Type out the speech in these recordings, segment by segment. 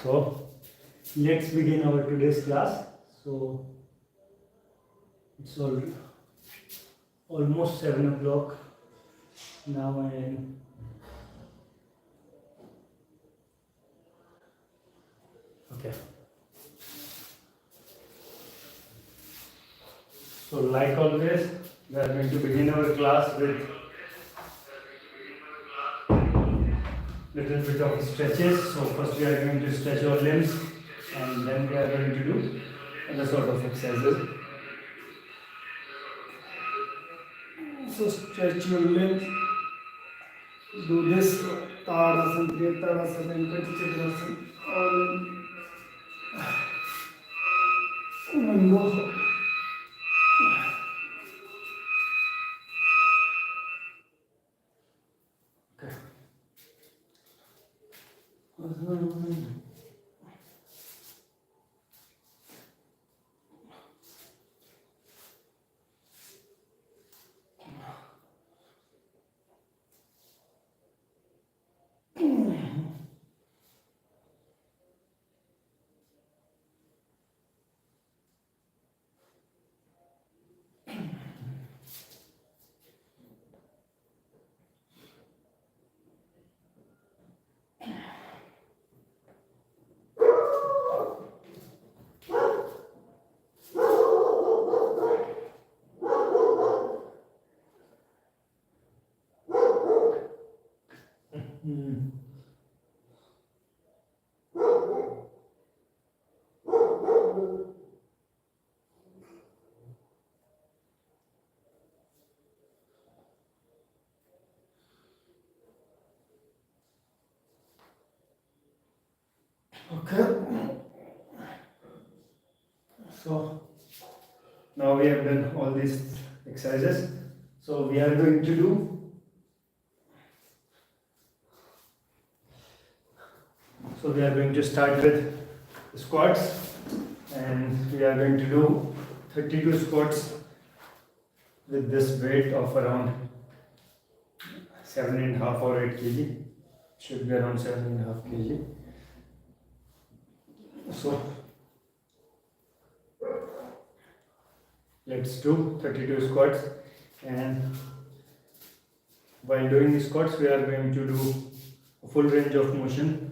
So let's begin our today's class. So it's almost 7 o'clock now, and okay. So like always, we are going to begin our class with little bit of stretches. So first we are going to stretch our limbs, and then we are going to do other sort of exercises. So stretch your limbs. Do this Tadasana, Tadasana, and Kachichakasana. All in one go. Okay. So now we have done all these exercises. So we are going to do we are going to start with squats, and we are going to do 32 squats with this weight of around 7.5 or 8 kg. Should be around 7.5 kg. So let's do 32 squats, and while doing the squats we are going to do a full range of motion.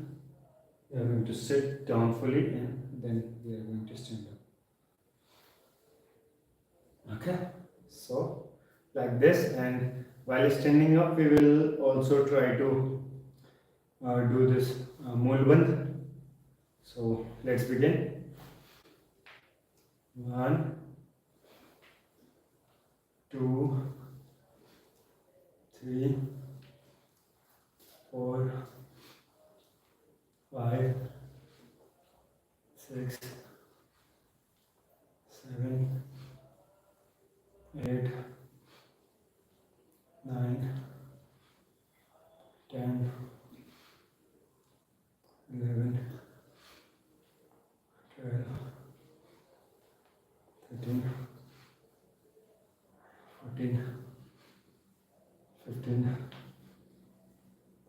We are going to sit down fully, and then we are going to stand up. Okay, so like this, and while standing up we will also try to do this Moolband. So let's begin. 1, 2, 3, 4, 5, 6, 7, 8, 9, 10, 11, 12, 13, 14, 15,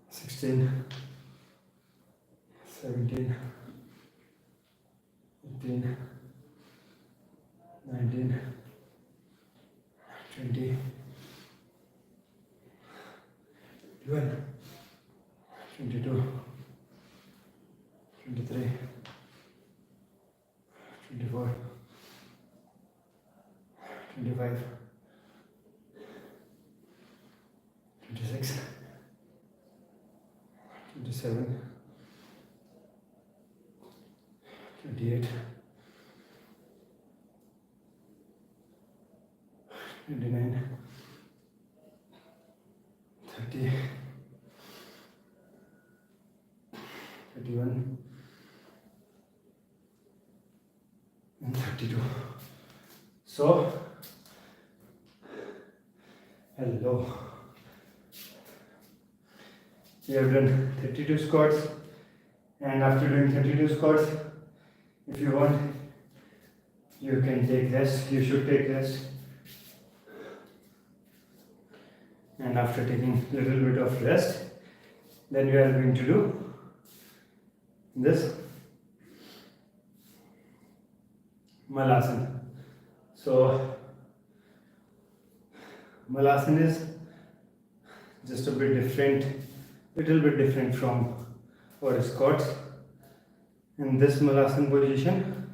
16, 17, 18, 19, 20, 21, 22, 23, 24, 25, 26, 27, 28, 29, 30, 31, and 32. So, hello. We have done 32 squats, and after doing 32 squats, if you want, you can take rest. You should take rest. And after taking a little bit of rest, then we are going to do this Malasana. So Malasana is just a bit different, little bit different from our squats. In this Malasana position,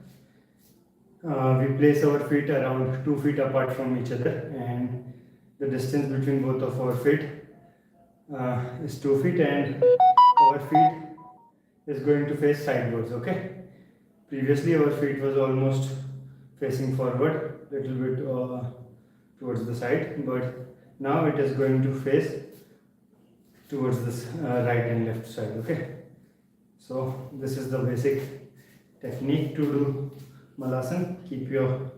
we place our feet around 2 feet apart from each other, and the distance between both of our feet is 2 feet, and our feet is going to face sideways. Okay, previously our feet was almost facing forward, little bit towards the side, but now it is going to face towards this right and left side. Okay, so this is the basic technique to do Malasana. Keep your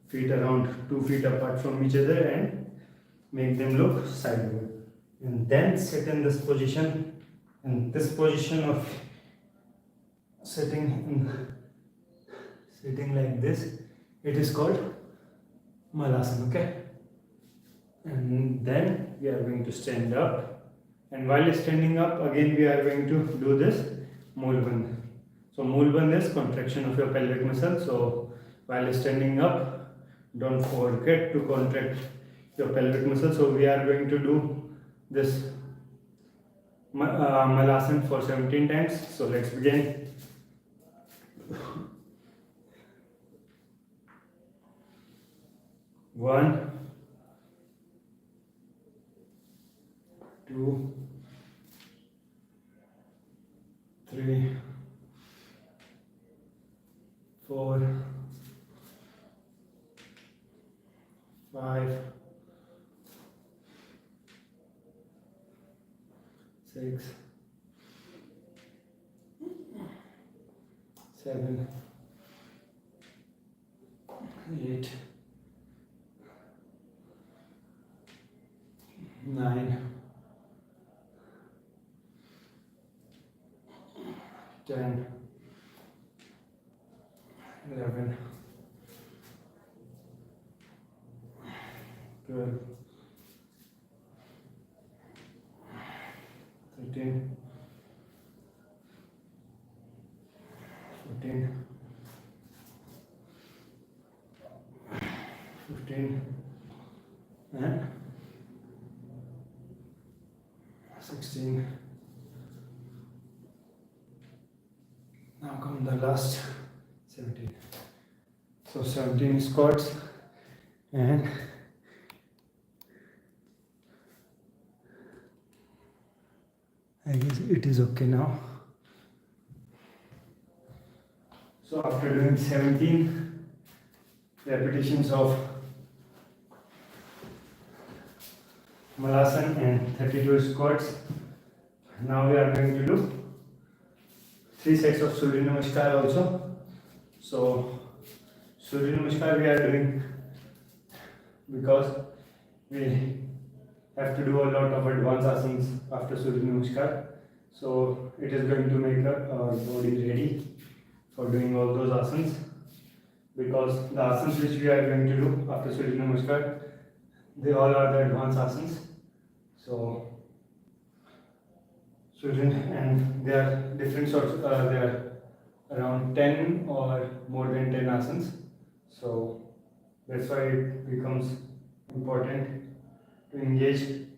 feet around 2 feet apart from each other and make them look sideways, and then sit in this position. In this position of sitting like this, it is called Malasana. Okay, and then we are going to stand up, and while standing up again we are going to do this Mulbandh. So Mulbandh is contraction of your pelvic muscle. So while standing up, don't forget to contract your pelvic muscle. So we are going to do this Malasana for 17 times. So let's begin. 1, 2, 3, 4, 5, 6, 7, 8, 9, 10, 11, 12, 13, 14, 15, and 16. Now come the last 17. So 17 squats, and I guess it is okay now. So after doing 17 repetitions of Malasana and 32 squats, now we are going to do 3 sets of Surya Namaskar also. So Surya Namaskar we are doing because we have to do a lot of advanced asanas after Surya Namaskar. So it is going to make our body ready for doing all those asanas, because the asanas which we are going to do after Surya Namaskar, they all are the advanced asanas. So and there are different sorts, there are around 10 or more than 10 asanas. So that's why it becomes important to engage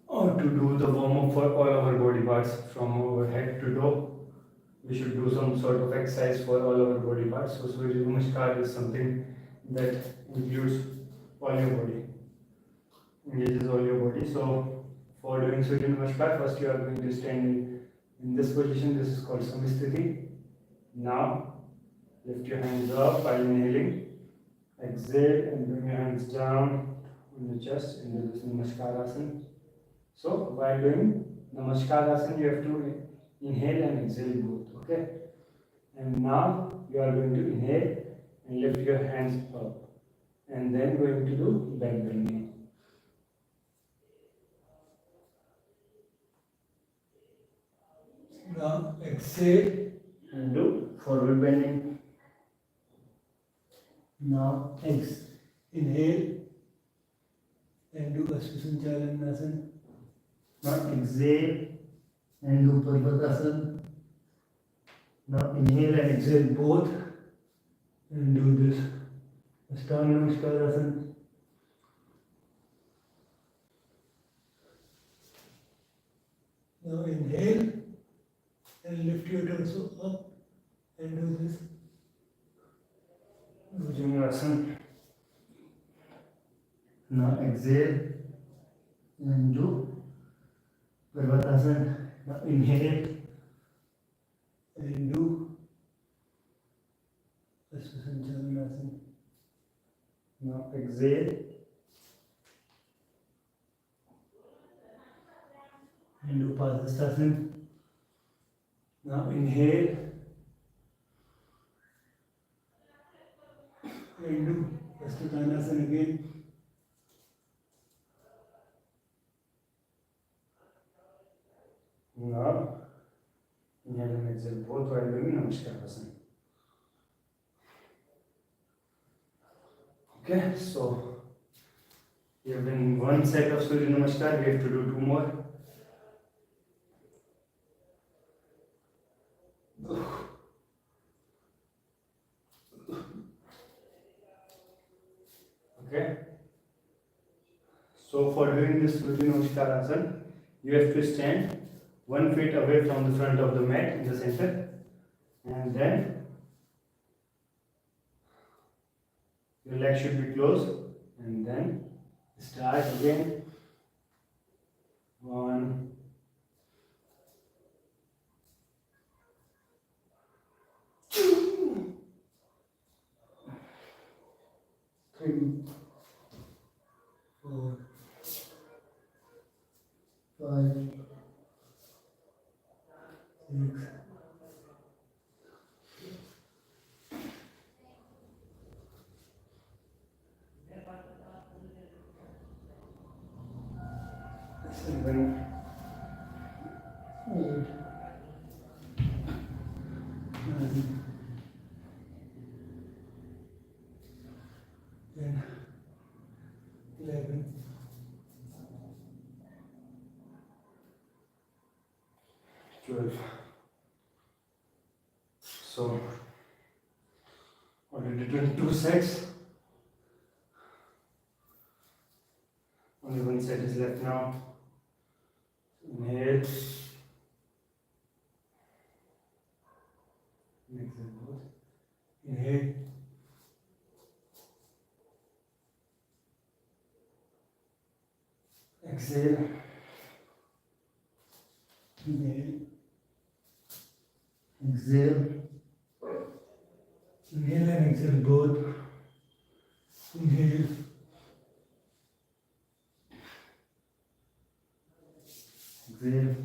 or to do the warm up for all our body parts from our head to toe. We should do some sort of exercise for all our body parts. So Surya Namaskar is something that includes all your body, engages all your body. So for doing Surya Namaskar, first you are going to stand in this position. This is called Samastiti. Now lift your hands up while inhaling. Exhale and bring your hands down on the chest and do this Namaskar asana. So while doing Namaskar asana, you have to inhale and exhale both. Okay. And now you are going to inhale and lift your hands up, and then going to do back bending. Now exhale and do forward bending. Now inhale and do Asvasanchalanasana. Now exhale and do Parvatasana. Now inhale and exhale both. and do this Ashtanga Namaskar Asana. Now inhale and lift your torso up and do this Bhujangasana. Now exhale and do Parvatasana. Now inhale and do Asana. Now exhale and do Padastasana. Now inhale and do Pastutanasana again. Now inhale and exhale both while doing Namaskar Asana. Okay, so we have done one set of Surya Namaskar, we have to do two more. Okay, so for doing this Surya Namaskar Asana, you have to stand 1 foot away from the front of the mat in the center, and then your legs should be closed, and then start again. 1, 2, 3, 4, 5, 6, 7, 8, 9, 10, 11, 12. So already done 2 sets. Only 1 set is left now. Inhale. Inhale. Exhale. Inhale. Exhale. Inhale and exhale both. Inhale. Exhale.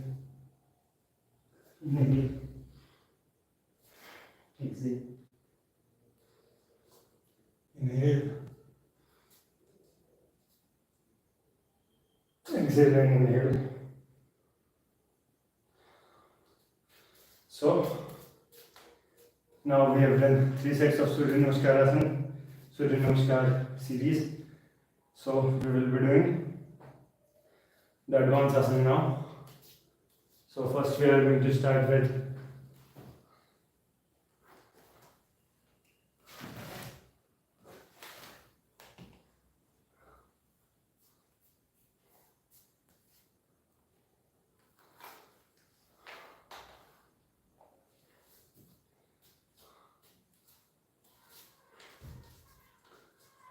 Inhale. Exhale. Inhale. Exhale and inhale. So now we have done 3 sets of Surya Namaskar Asana, Surya Namaskar series. So we will be doing the advanced asana now. So first we are going to start with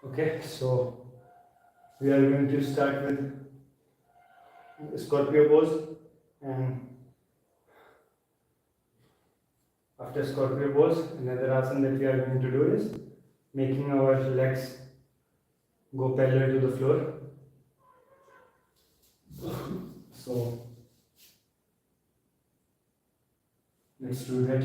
okay, so we are going to start with Scorpio pose, and after Scorpio pose, another asana that we are going to do is making our legs go parallel to the floor. So let's do that.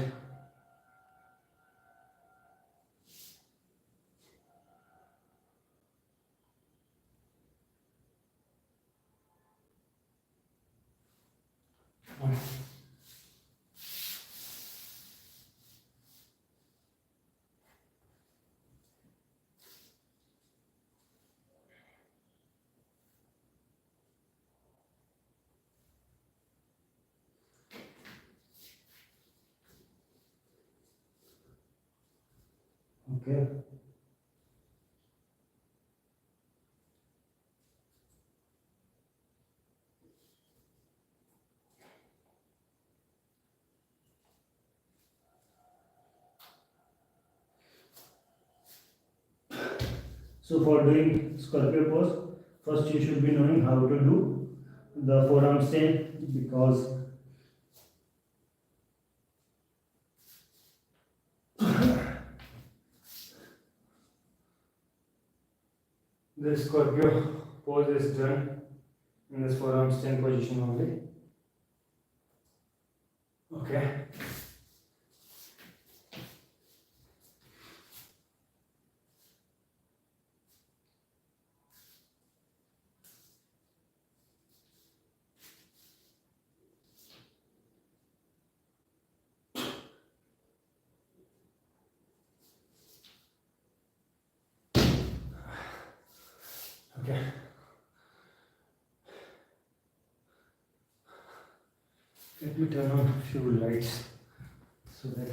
Okay. So for doing Scorpio pose, first you should be knowing how to do the forearm stand, because the Scorpio pose is done in this forearm stand position only. Okay. Okay. Let me turn on a few lights so that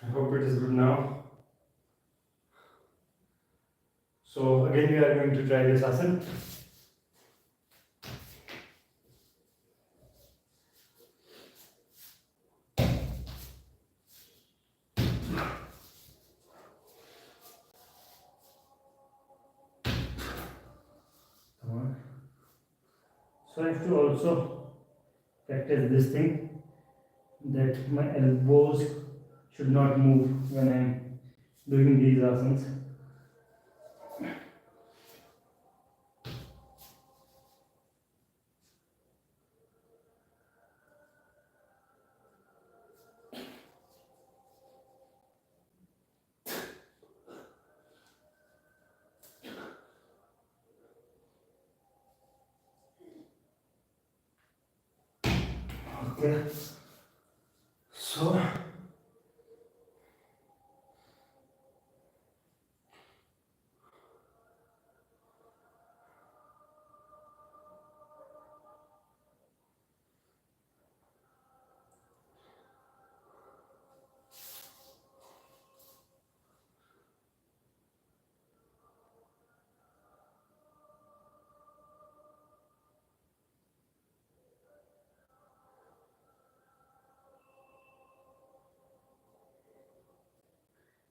I hope it is good now. So again we are going to try this asana. Come on. So I have to also practice this thing, that my elbows should not move when I am doing these asanas. Okay. So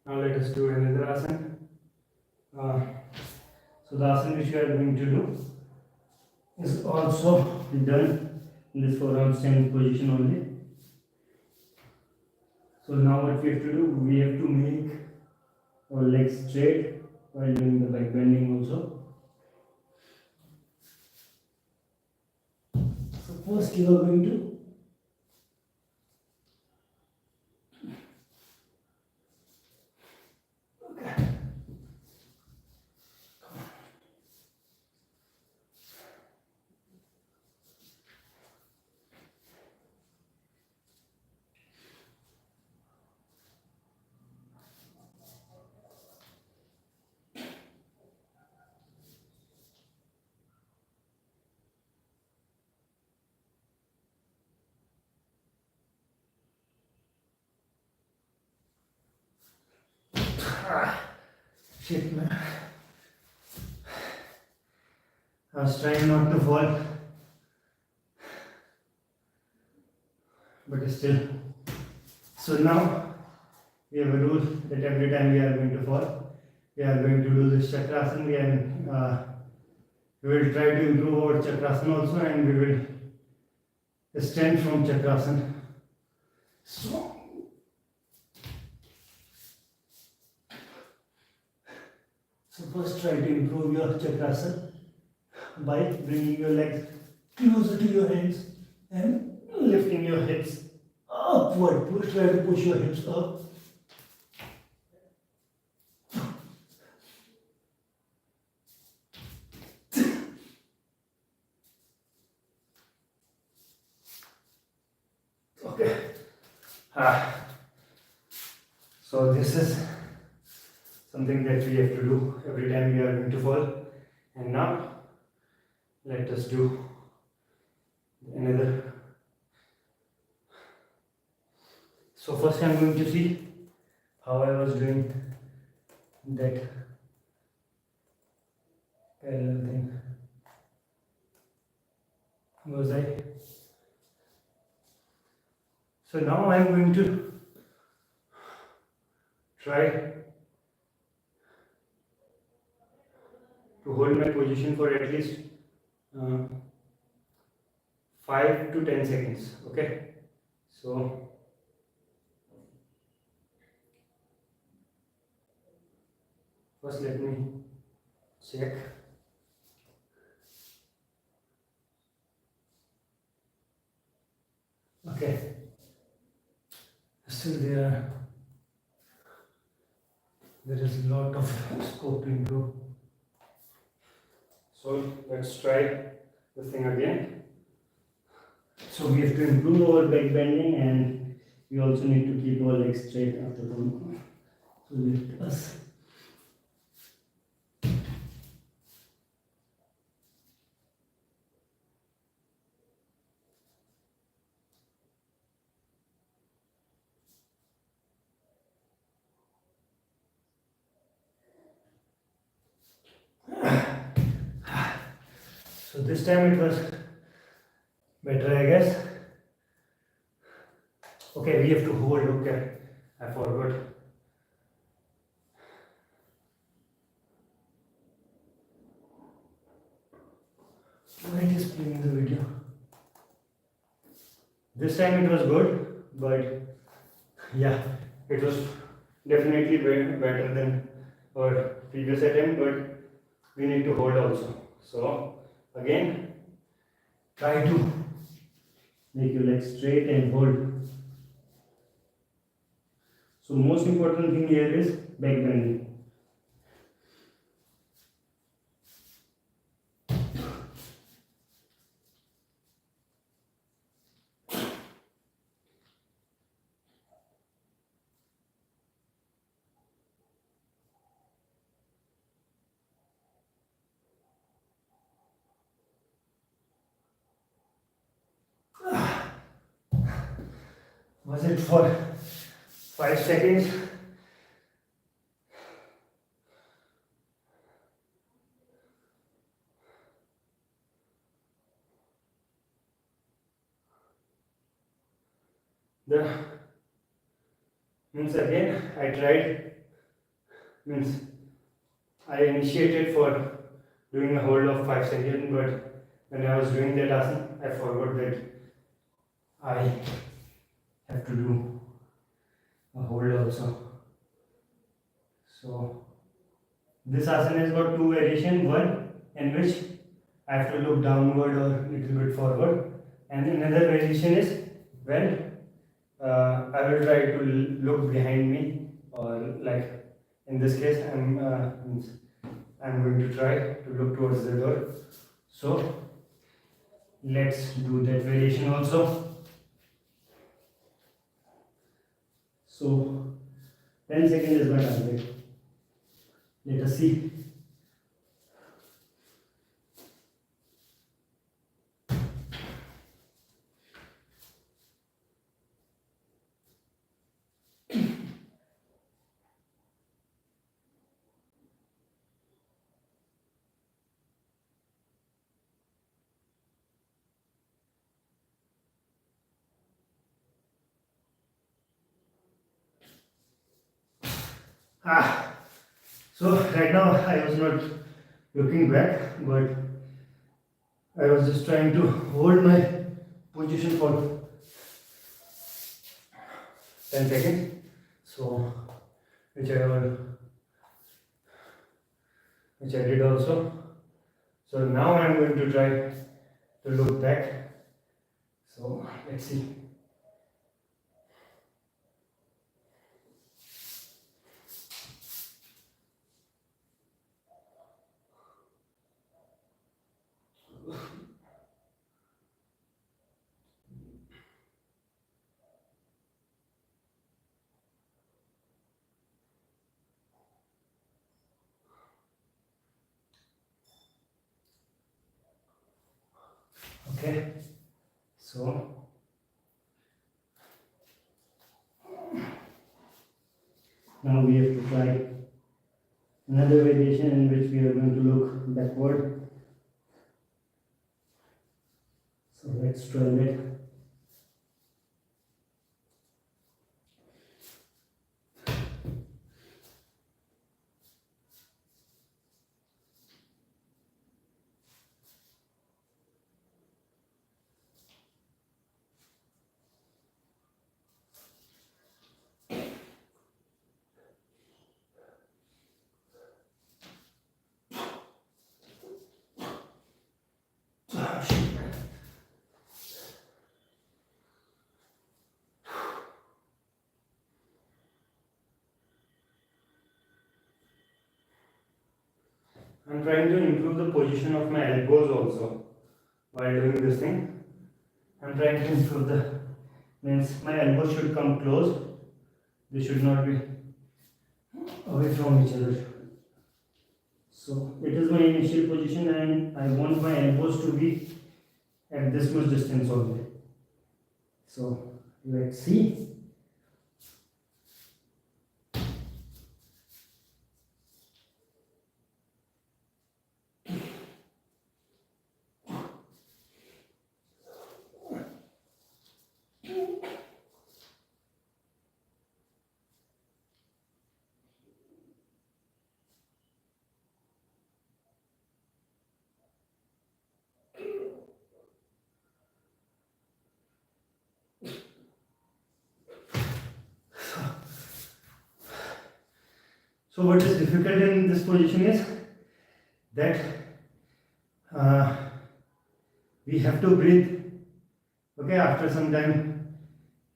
now let us do another asana. So the asana which we are going to do is also done in this forearm stand position only. So now what we have to do, we have to make our legs straight while doing the back bending also. So first you are going to shit, man. I was trying not to fall, but still. So now we have a rule that every time we are going to fall, we are going to do this chakrasana, and we will try to improve our chakrasana also, and we will stand from chakrasana. So first try to improve your chakrasana by bringing your legs closer to your hands and lifting your hips upward. Try to push your hips up. So this is something that we have to do every time we are going to fall. And now let us do another. So first I am going to see how I was doing that parallel thing. Was I? So now I am going to try to hold my position for at least 5 to 10 seconds. Okay, so first let me check. Okay, still there is a lot of scope to improve. So let's try the thing again. So we have to improve our back bending, and we also need to keep our legs straight after the. So let us. So this time it was better, I guess. Okay, we have to hold. Okay, I forgot. Why it is playing the video? This time it was good, but yeah, it was definitely better than our previous attempt, but we need to hold also. So again, try to make your legs straight and hold. So most important thing here is back bending. Was it for 5 seconds? The means again I tried, means I initiated for doing a hold of 5 seconds, but when I was doing that asana, I forgot that I have to do a hold also. So this asana has got 2 variations. One in which I have to look downward or little bit forward, and another variation is when I will try to look behind me, or like in this case I'm going to try to look towards the door. So let's do that variation also. So 10 seconds is my target. Let us see. So right now I was not looking back, but I was just trying to hold my position for 10 seconds. So which I did also. So now I am going to try to look back. So let's see. Okay, so now we have to try another variation in which we are going to look backward. So let's try that. I'm trying to improve the position of my elbows also while doing this thing. I'm trying to improve the, means my elbows should come close. They should not be away from each other. So it is my initial position and I want my elbows to be at this much distance only. So let's see. So what is difficult in this position is that we have to breathe. Okay, after some time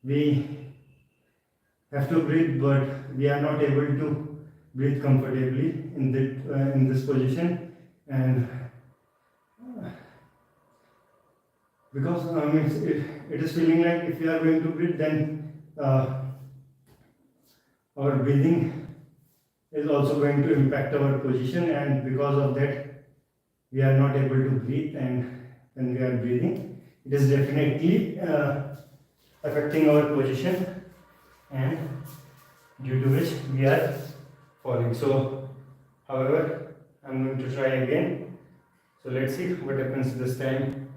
we have to breathe, but we are not able to breathe comfortably in this position, and because it is feeling like if we are going to breathe, then our breathing is also going to impact our position, and because of that we are not able to breathe, and when we are breathing it is definitely affecting our position, and due to which we are falling. So however, I'm going to try again. So let's see what happens this time.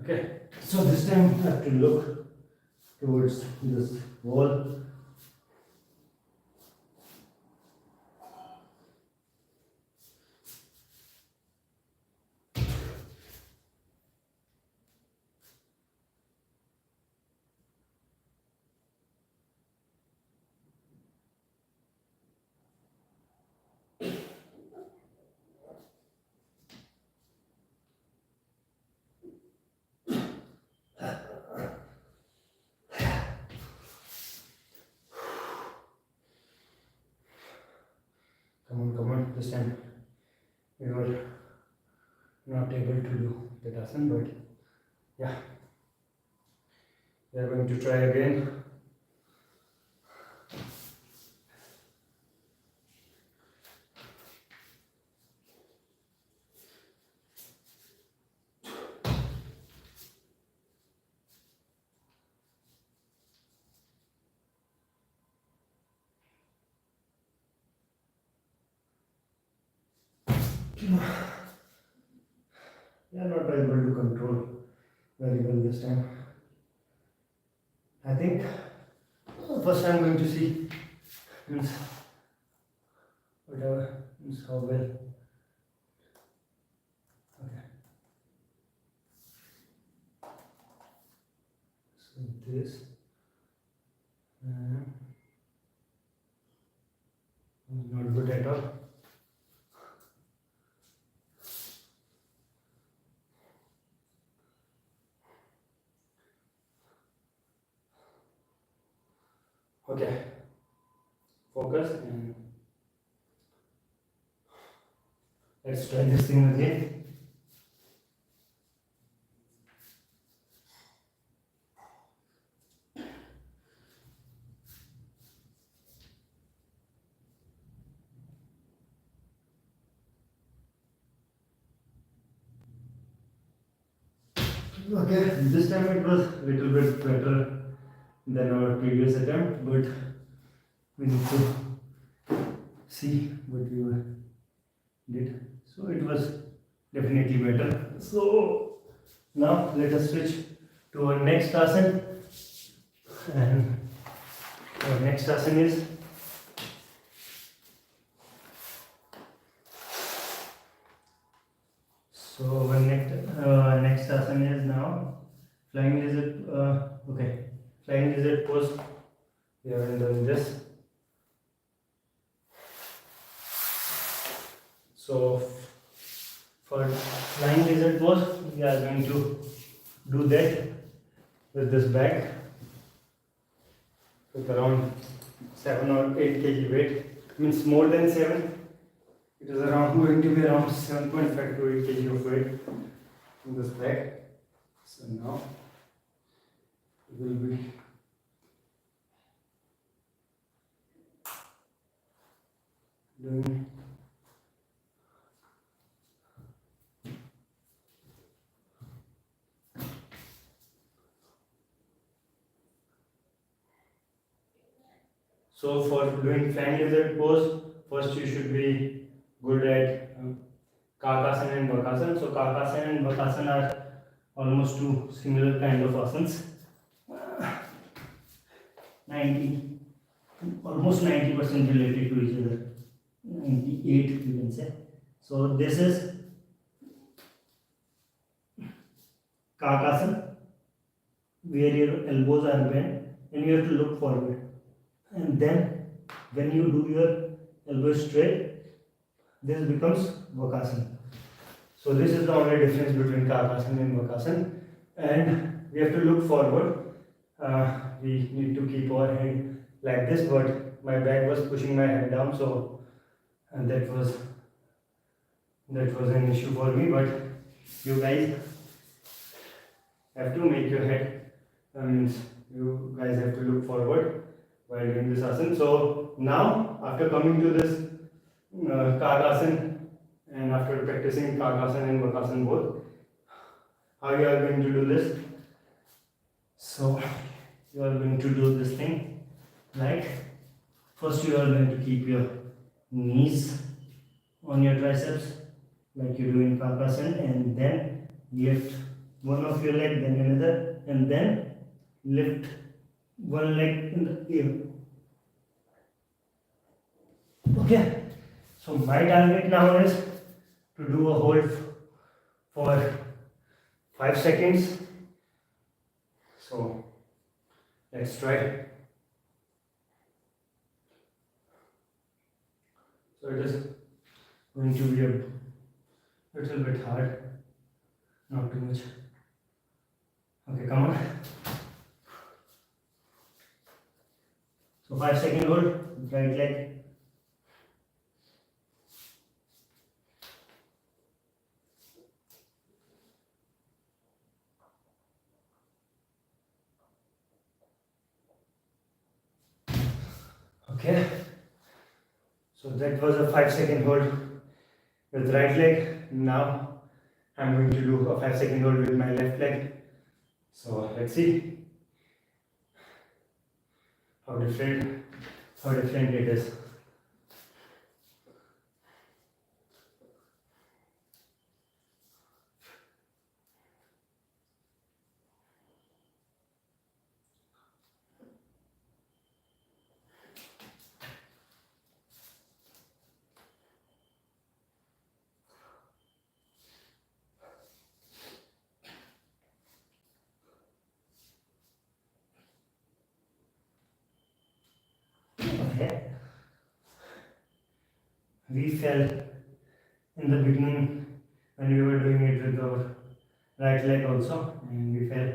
Okay, so this time I have to look towards this wall. Come on, this time we were not able to do that asana, but yeah, we are going to try again. We are not able to control very well this time. I think first I'm going to see means whatever means how well. Okay. So this not good at all. Okay, focus and let's try this thing again. Okay, this time it was a little bit better than our previous attempt, but we need to see what we did. So it was definitely better. So now let us switch to our next asana, and our next asana is our next asana is now flying lizard. Okay, flying lizard pose. We haven't done this. So for flying lizard pose, we are going to do that with this bag with around 7 or 8 kg weight. Means more than 7. It is going to be around 7.5 to 8 kg of weight in this bag. So now we will be doing so for doing flying lizard pose, first you should be good at Kakasana and Bakasana. So Kakasana and Bakasana are almost two similar kind of asanas. almost 90% related to each other. 98 you can say. So this is Kakasana, where your elbows are bent and you have to look forward. And then when you do your elbows straight, this becomes Bakasana. So this is the only difference between Kakasana and Bakasana. And we have to look forward. We need to keep our head like this, but my bag was pushing my head down, so that was an issue for me. But you guys have to make your head, you guys have to look forward while doing this asana. So now after coming to this Kakasana and after practicing Kakasana and Bakasana both, how you are going to do this? So you are going to do this thing like, first you are going to keep your knees on your triceps like you do in Kakasana, and then lift one of your leg, then another, and then lift one leg in the air. Okay, so my target now is to do a hold for 5 seconds. So let's try. So it is going to be a little bit hard, not too much. Okay, come on. So 5 second hold, right leg. Okay, so that was a 5 second hold with right leg. Now I'm going to do a 5 second hold with my left leg. So let's see how different it is. Okay. We fell in the beginning when we were doing it with our right leg also, and we fell,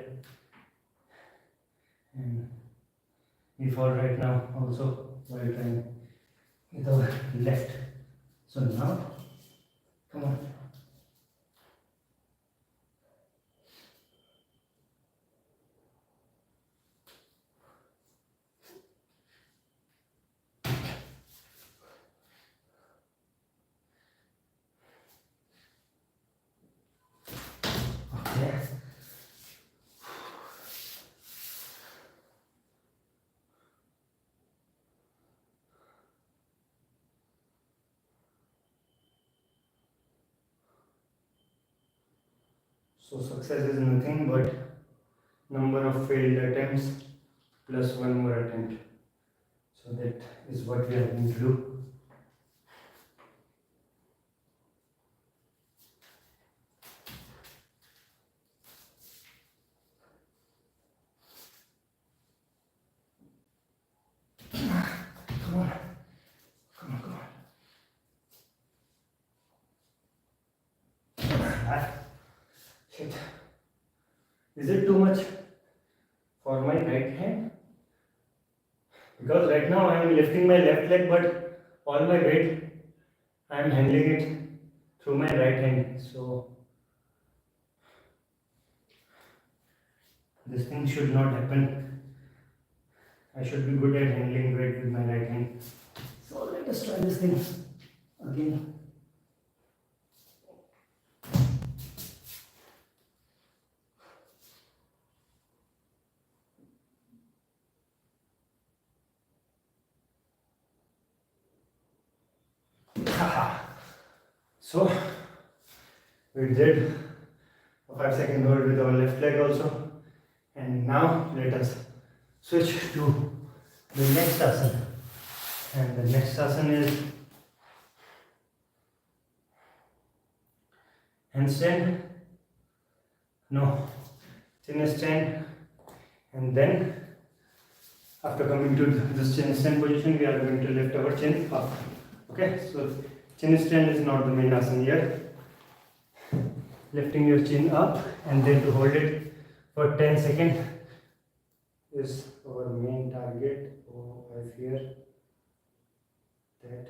and we fall right now also while trying with our left. So now, come on. Okay. So success is nothing but number of failed attempts plus one more attempt. So that is what we are going to do. Come on. Come on, come on. Shit. Is it too much for my right hand? Because right now I am lifting my left leg, but all my weight I am handling it through my right hand. So this thing should not happen. I should be good at handling weight with my right hand. So let us try this thing again. So we did a 5-second hold with our left leg also, and now let us switch to the next asana. And the next asana is handstand, no, chin stand, and then after coming to this chin stand position, we are going to lift our chin up. Okay, so chin stand is not the main asana here. Lifting your chin up and then to hold it for 10 seconds is our main target. Oh, I fear that.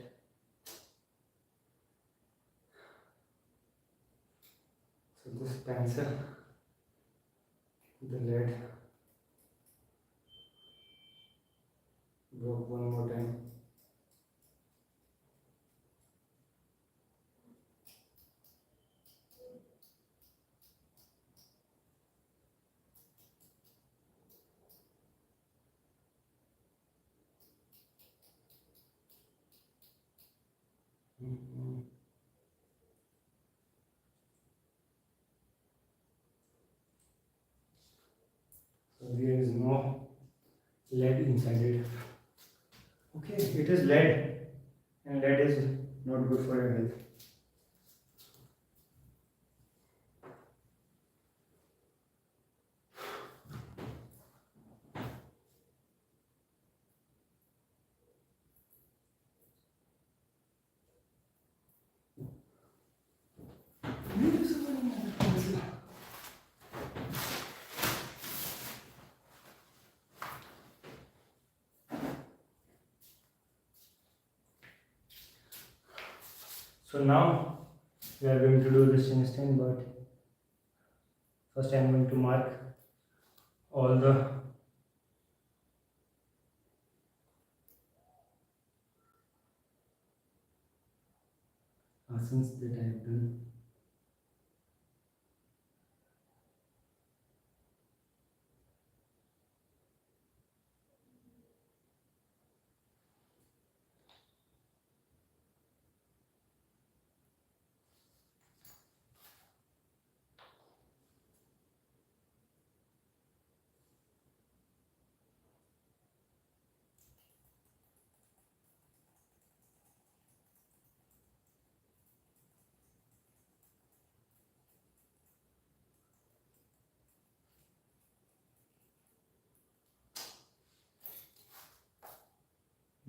So this pencil, the lead broke one more time. So there is no lead inside it. Okay, it is lead, and lead is not good for your health. So now we are going to do this chin stand, but first I am going to mark all the asanas that I have done.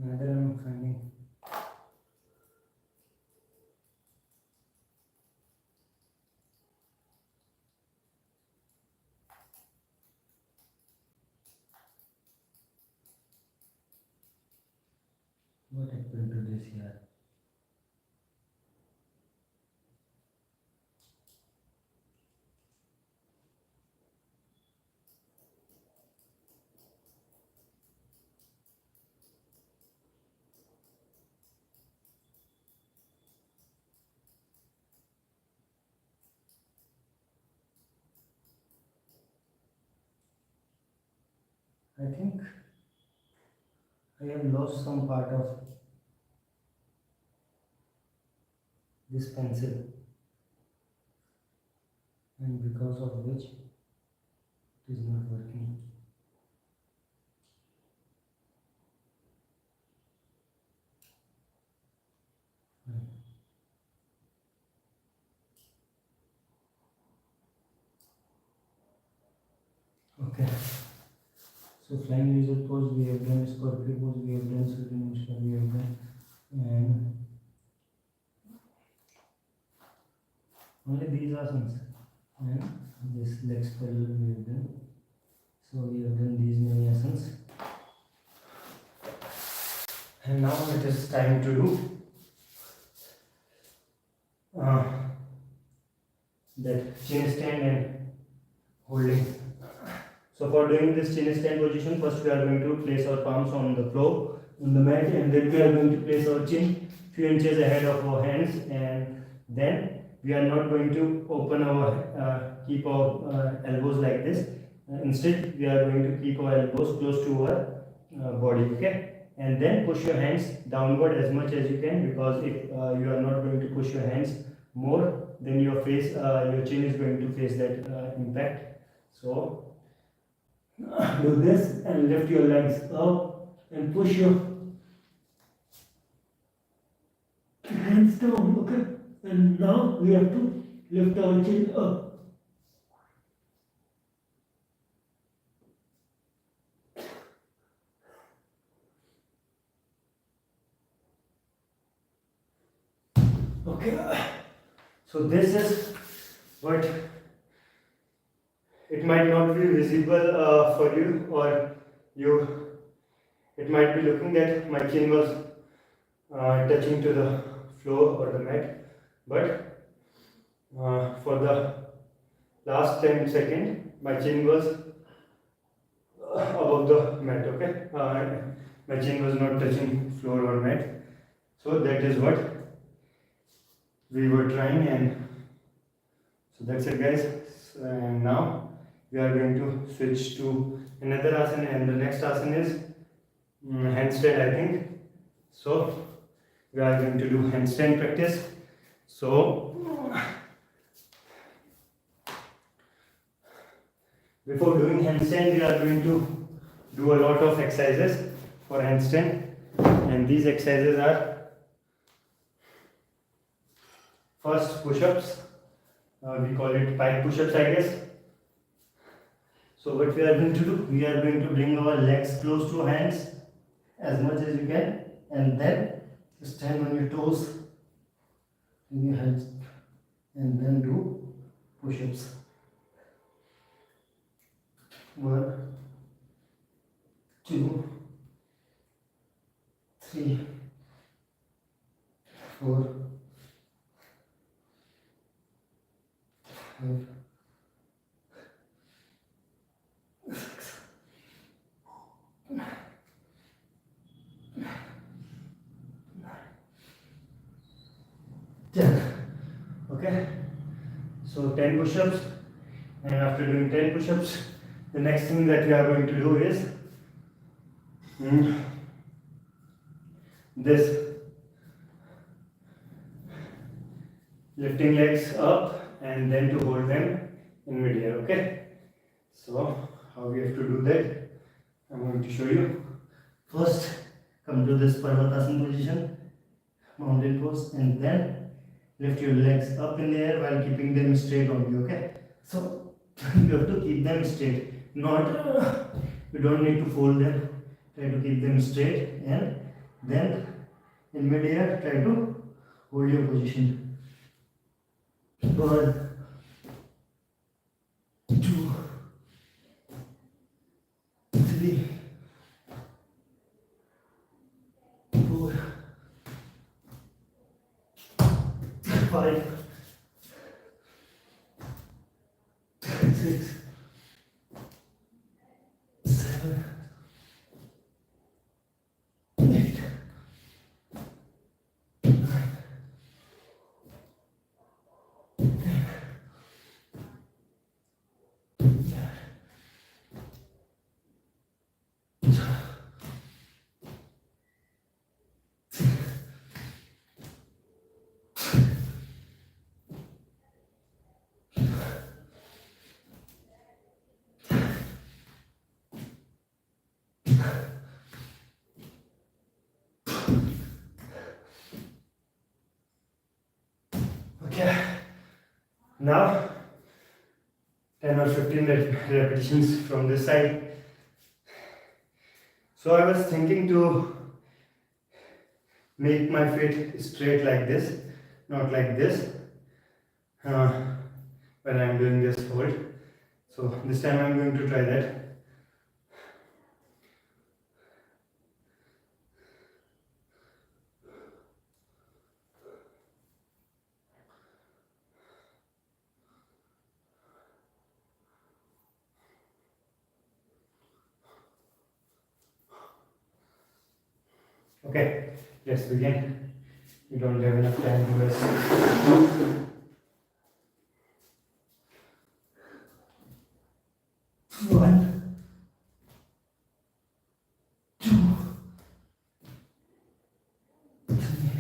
Neither I am finding. What happened to this here? I think I have lost some part of this pencil. I and because of which it is not working. Okay, so flying lizard pose we have done, scorpio pose we have done, sitting posture we have done, and only these asanas, and this leg spiral we have done. So we have done these many asanas, and now it is time to do that chin stand and holding. So for doing this chin stand position, first we are going to place our palms on the floor, on the mat, and then we are going to place our chin few inches ahead of our hands, and then we are not going to open our keep our elbows like this. Instead, we are going to keep our elbows close to our body, okay? And then push your hands downward as much as you can, because if you are not going to push your hands more, then your face, your chin is going to face that impact. So do this and lift your legs up and push your hands down, okay? And now we have to lift our chin up. Okay, so this is what it might not be visible for you, or it might be looking that my chin was touching to the floor or the mat, but for the last 10 seconds my chin was above the mat, okay? My chin was not touching floor or mat, so that is what we were trying, and so that's it, guys. And now we are going to switch to another asana, and the next asana is handstand, I think. So we are going to do handstand practice. So before doing handstand, we are going to do a lot of exercises for handstand, and these exercises are: first, push-ups. We call it pike push-ups, I guess. So what we are going to do, we are going to bring our legs close to hands as much as you can, and then stand on your toes, bring your hands, and then do push-ups. 1, 2, 3, 4, 5, 6, 9, 10. Okay, so 10 push-ups, and after doing 10 push-ups, the next thing that we are going to do is this, lifting legs up and then to hold them in mid-air, okay? So how we have to do that, I'm going to show you. First, come to this Parvatasana position, mountain pose, and then lift your legs up in the air while keeping them straight on you, okay? So you have to keep them straight, not you don't need to fold them. Try to keep them straight, and then in mid-air try to hold your position. 1, 2, 3, 4, 5, 6, 7, 8, 9, 10, 11, Now 10 or 15 repetitions from this side. So I was thinking to make my feet straight like this, not like this, when I am doing this hold. So this time I am going to try that. Okay, let's begin. We don't have enough time to rest. One, two, three,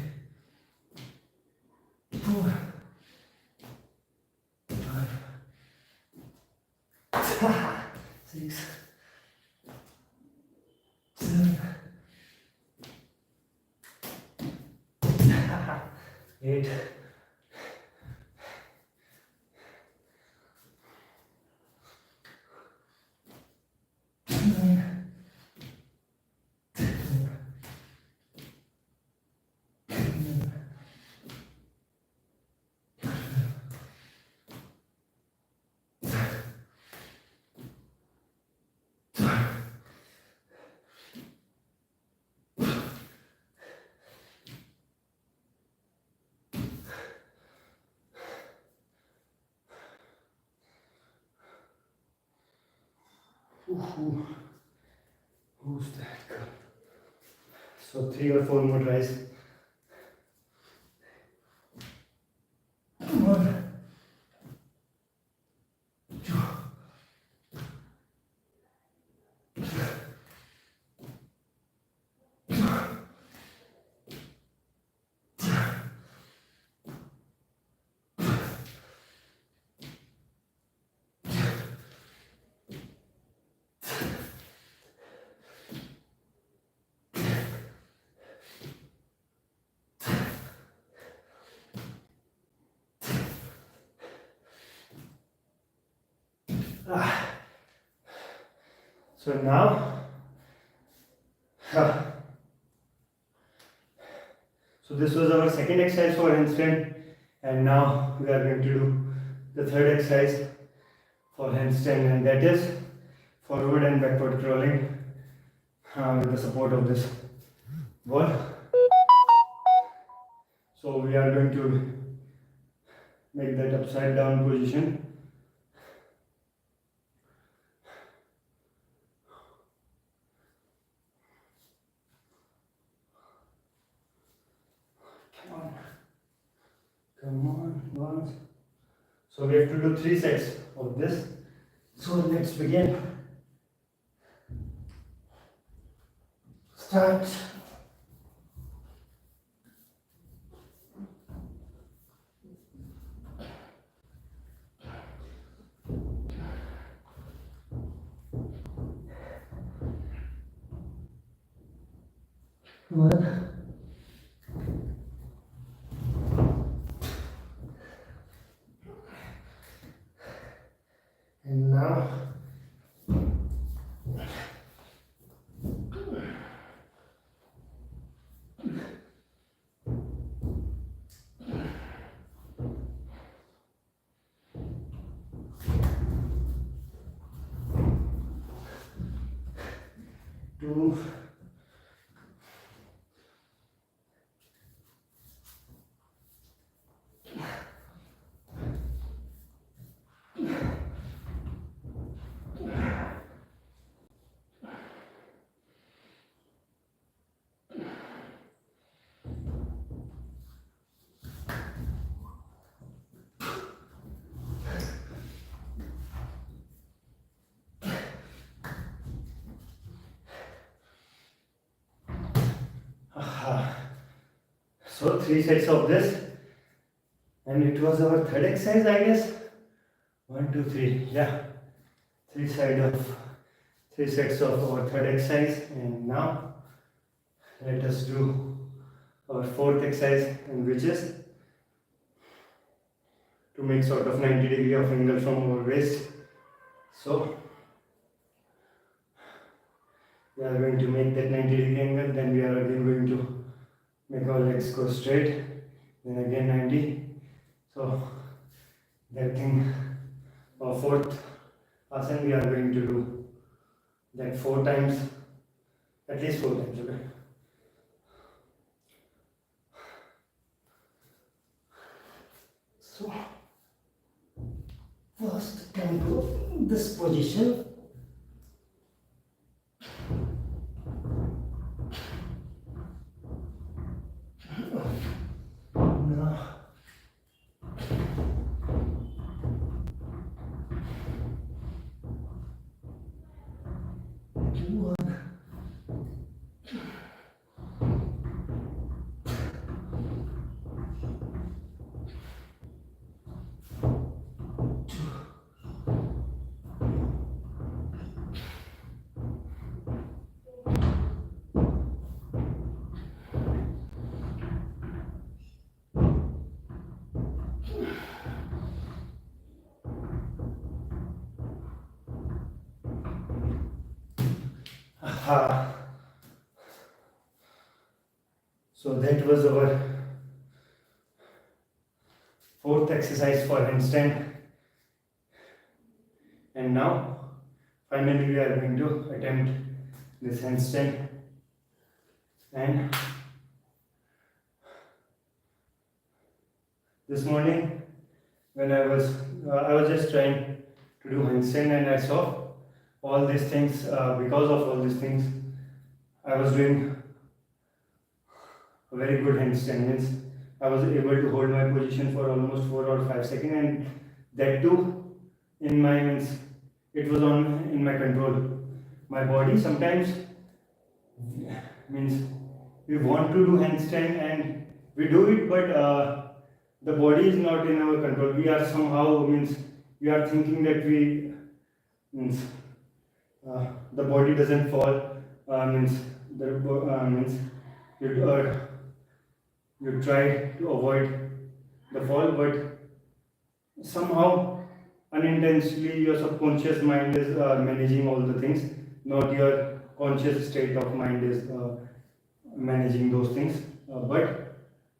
four, five, 6, 7, 8, 9, 10, 11, 12. Who's that girl? So 3 or 4 more tries. 1, 2, So now, so this was our second exercise for handstand, and now we are going to do the third exercise for handstand, and that is forward and backward crawling with the support of this ball. So we are going to make that upside down position. Come on, once. So we have to do 3 sets of this. So let's begin. Start. One. And now two. So 3 sets of this, and it was our third exercise, I guess. 1, 2, 3. Yeah, 3 sets of our third exercise, and now let us do our fourth exercise, and which is to make sort of 90 degree of angle from our waist. So we are going to make that 90 degree angle, then we are again going to make our legs go straight, then again 90. So that thing, fourth asana, we are going to do that 4 times, at least 4 times, okay? So first can go this position. Now so that was our fourth exercise for handstand, and now finally we are going to attempt this handstand. And this morning when I was just trying to do handstand, and I saw all these things. Because of all these things, I was doing a very good handstand. Means I was able to hold my position for almost 4 or 5 seconds, and that too in my means it was in my control. My body sometimes means we want to do handstand and we do it, but the body is not in our control. We are somehow means we are thinking that we means the body doesn't fall. Means you try to avoid the fall, but somehow unintentionally your subconscious mind is managing all the things, not your conscious state of mind is managing those things. But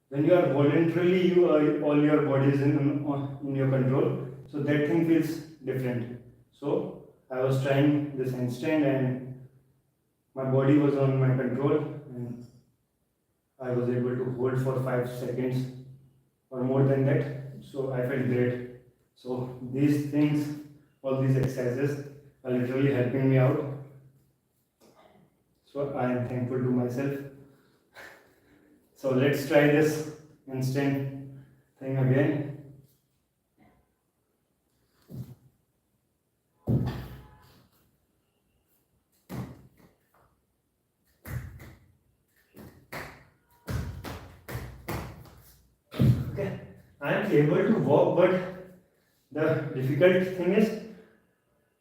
when you are voluntarily, all your body is in your control, so that thing feels different. So I was trying this handstand and my body was on my control, and I was able to hold for 5 seconds or more than that. So I felt great. So these things, all these exercises are literally helping me out. So I am thankful to myself. So let's try this handstand thing again. Okay, I am able to walk, but the difficult thing is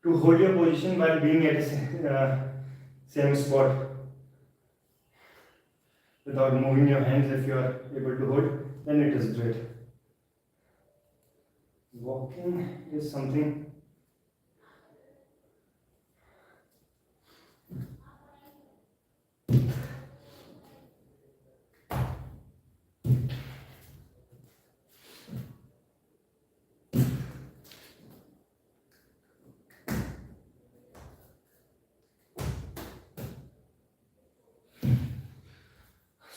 to hold your position while being at the same spot without moving your hands. If you are able to hold, then it is great. Walking is something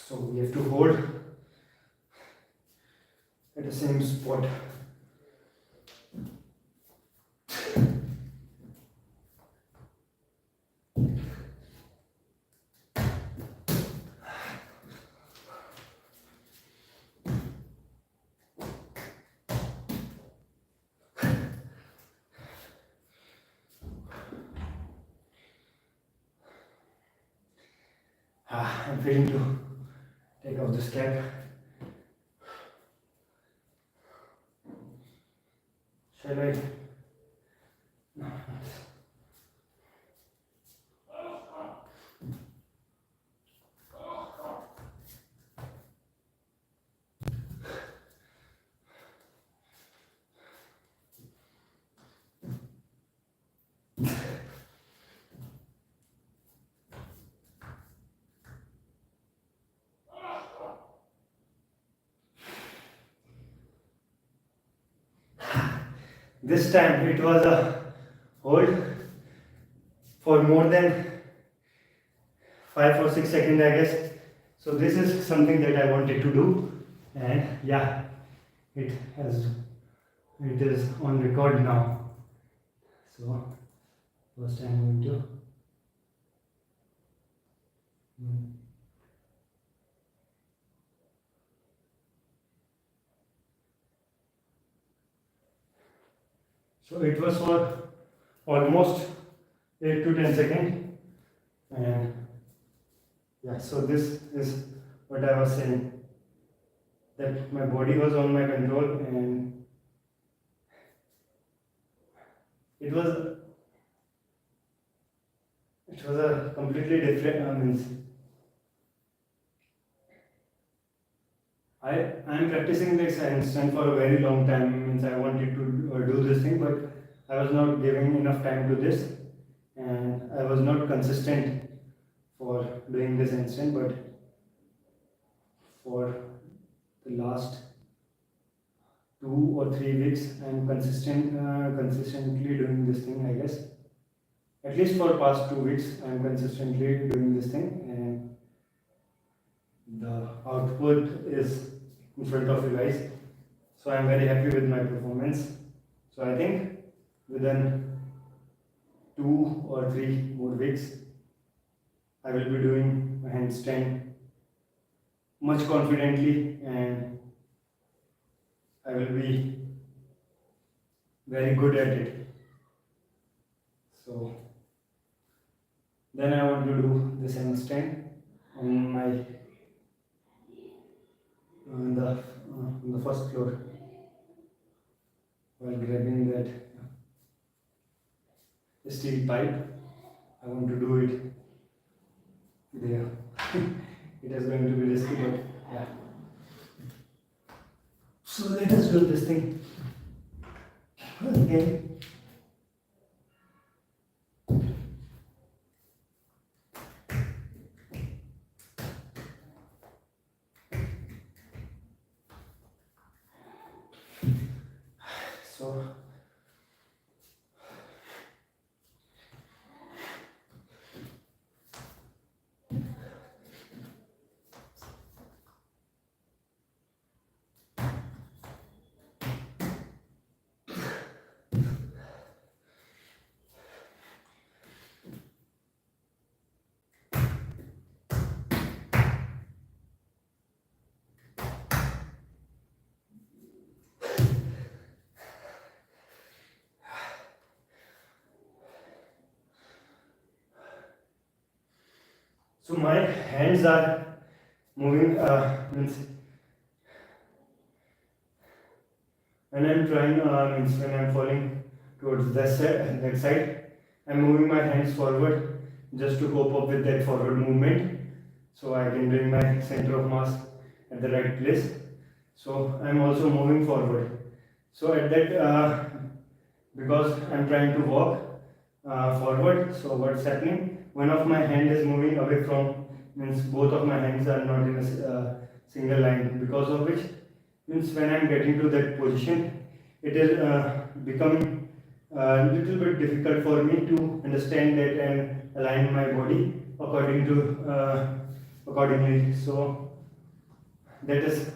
so we have to hold at the same spot. I'm feeling to take off this cap. Shall I? No. This time it was a hold for more than 5 or 6 seconds, I guess. So this is something that I wanted to do, and yeah, it is on record now. So first I'm going to so it was for almost 8 to 10 seconds, and yeah, so this is what I was saying, that my body was on my control, and it was a completely different means I am practicing this handstand for a very long time. Means I wanted to do this thing, but I was not giving enough time to this, and I was not consistent for doing this handstand. But for the last 2 or 3 weeks, I am consistently doing this thing, I guess. At least for past 2 weeks, I am consistently doing this thing, and the output is in front of you guys. So I am very happy with my performance. So I think within 2 or 3 more weeks, I will be doing a handstand much confidently, and I will be very good at it. So then I want to do this handstand on my on the first floor while grabbing that steel pipe. I want to do it there. It is going to be risky, but yeah. So let us do this thing again. So So my hands are moving, means when I'm trying, means when I'm falling towards that side, I'm moving my hands forward just to cope up with that forward movement, so I can bring my center of mass at the right place. So I'm also moving forward. So at that, because I'm trying to walk forward, so what's happening? One of my hand is moving away from, means both of my hands are not in a single line, because of which, means when I'm getting to that position, it is becoming a little bit difficult for me to understand that and align my body accordingly. So that is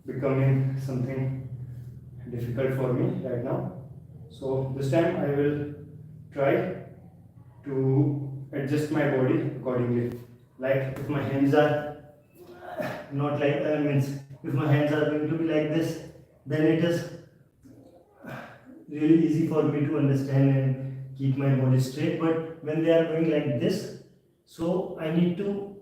becoming something difficult for me right now. So this time I will try to adjust my body accordingly. Like if my hands are not like means if my hands are going to be like this, then it is really easy for me to understand and keep my body straight. But when they are going like this, so I need to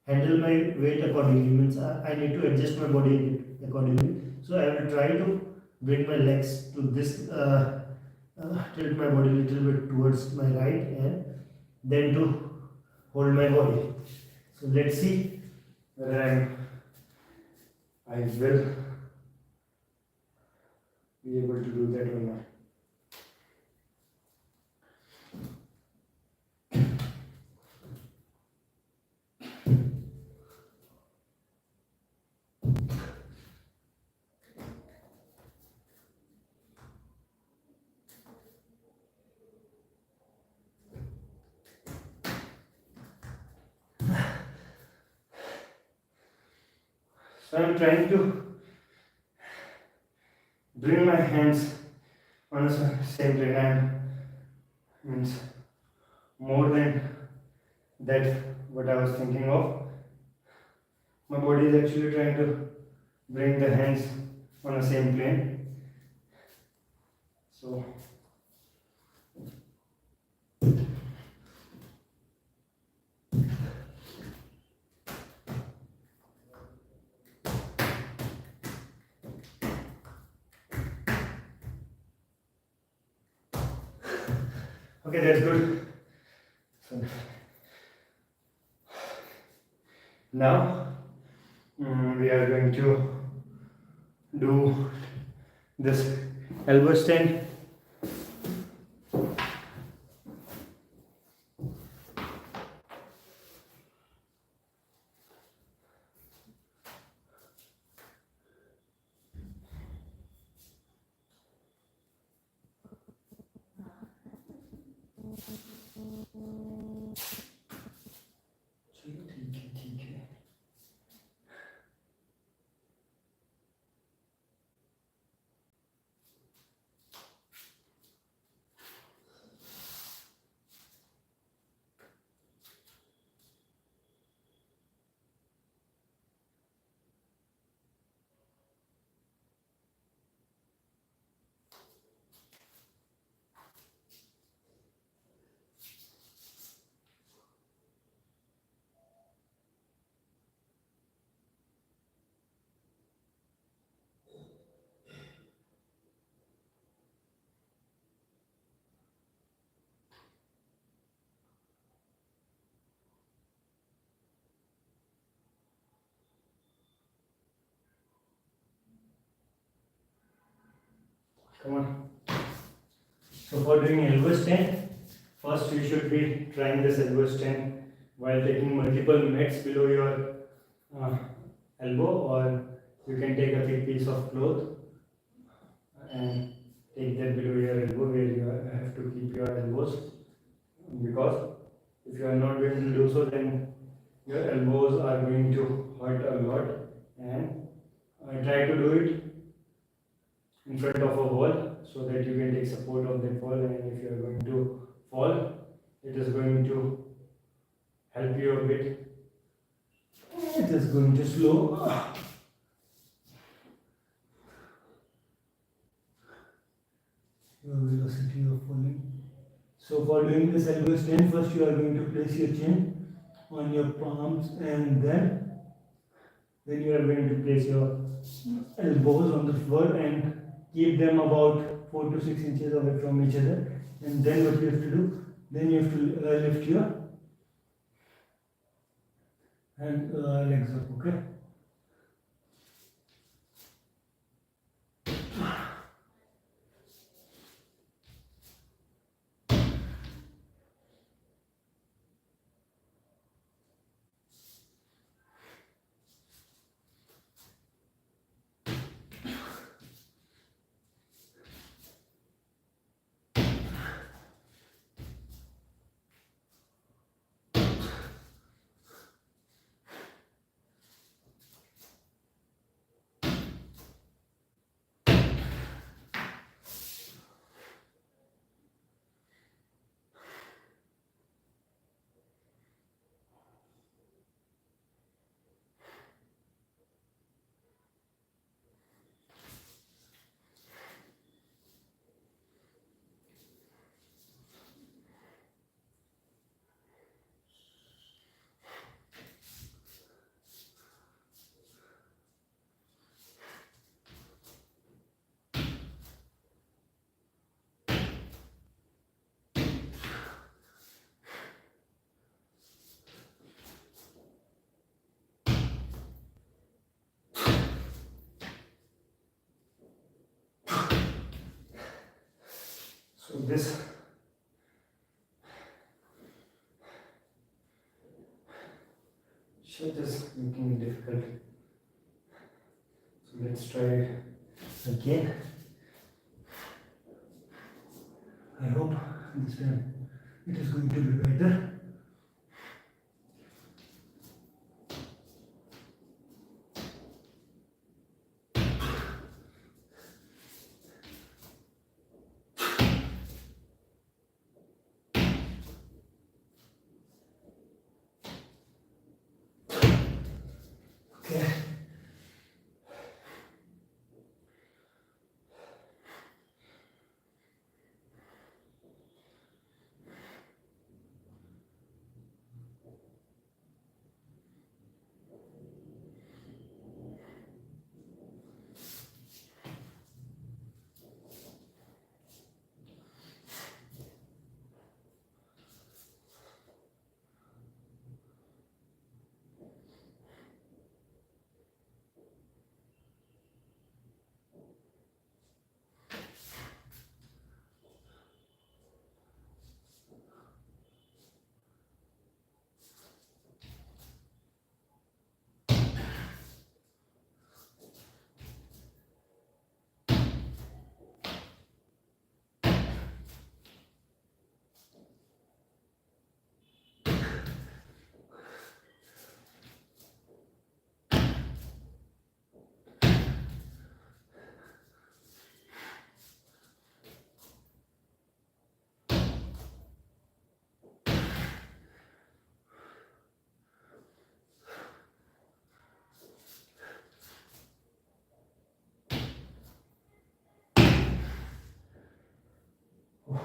handle my weight accordingly. Means I need to adjust my body accordingly. So I will try to bring my legs to this, tilt my body a little bit towards my right, and then to hold my body. So let's see whether I will be able to do that or not. So I'm trying to bring my hands on the same plane, and means more than that what I was thinking of. My body is actually trying to bring the hands on the same plane. So okay, that's good. So now we are going to do this elbow stand. ठीक है. Come on. So for doing elbow stand, first you should be trying this elbow stand while taking multiple mats below your elbow, or you can take a thick piece of cloth and take that below your elbow where you have to keep your elbows, because if you are not going to do so, then your elbows are going to hurt a lot. And try to do it in front of a wall so that you can take support of that wall, and if you are going to fall, it is going to help you a bit. It is going to slow your velocity of falling. So for doing this elbow stand, first you are going to place your chin on your palms, and then you are going to place your elbows on the floor and keep them about 4 to 6 inches away from each other. And then what you have to do, then you have to lift your legs up, okay? So this shit is making it difficult. So let's try it again. I hope this time it is going to be better.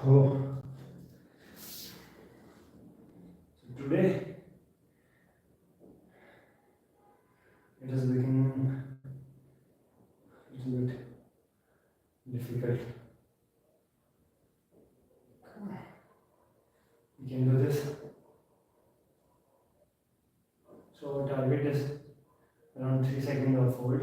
Oh. So today it is becoming a little bit difficult. We can do this. So our target is around 3 seconds of hold.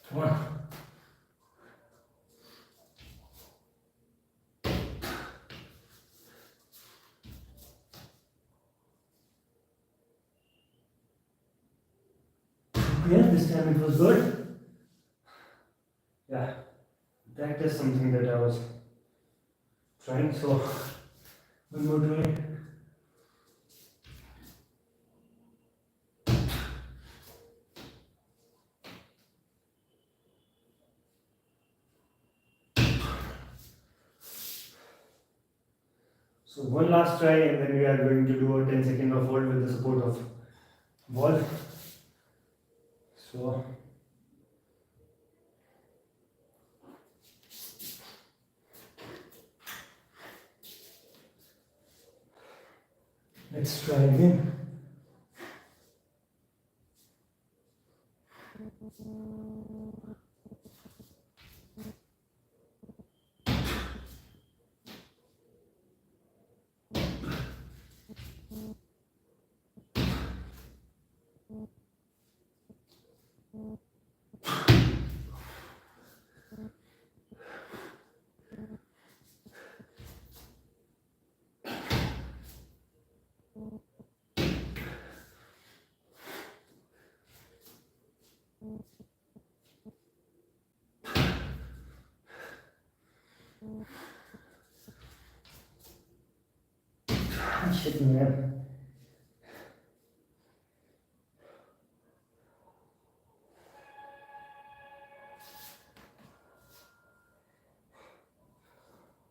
Come on. Yeah, this time it was good. Yeah, that is something that I was trying. So one more try. So one last try, and then we are going to do a 10 second of hold with the support of wall. So let's try again. Shit, man.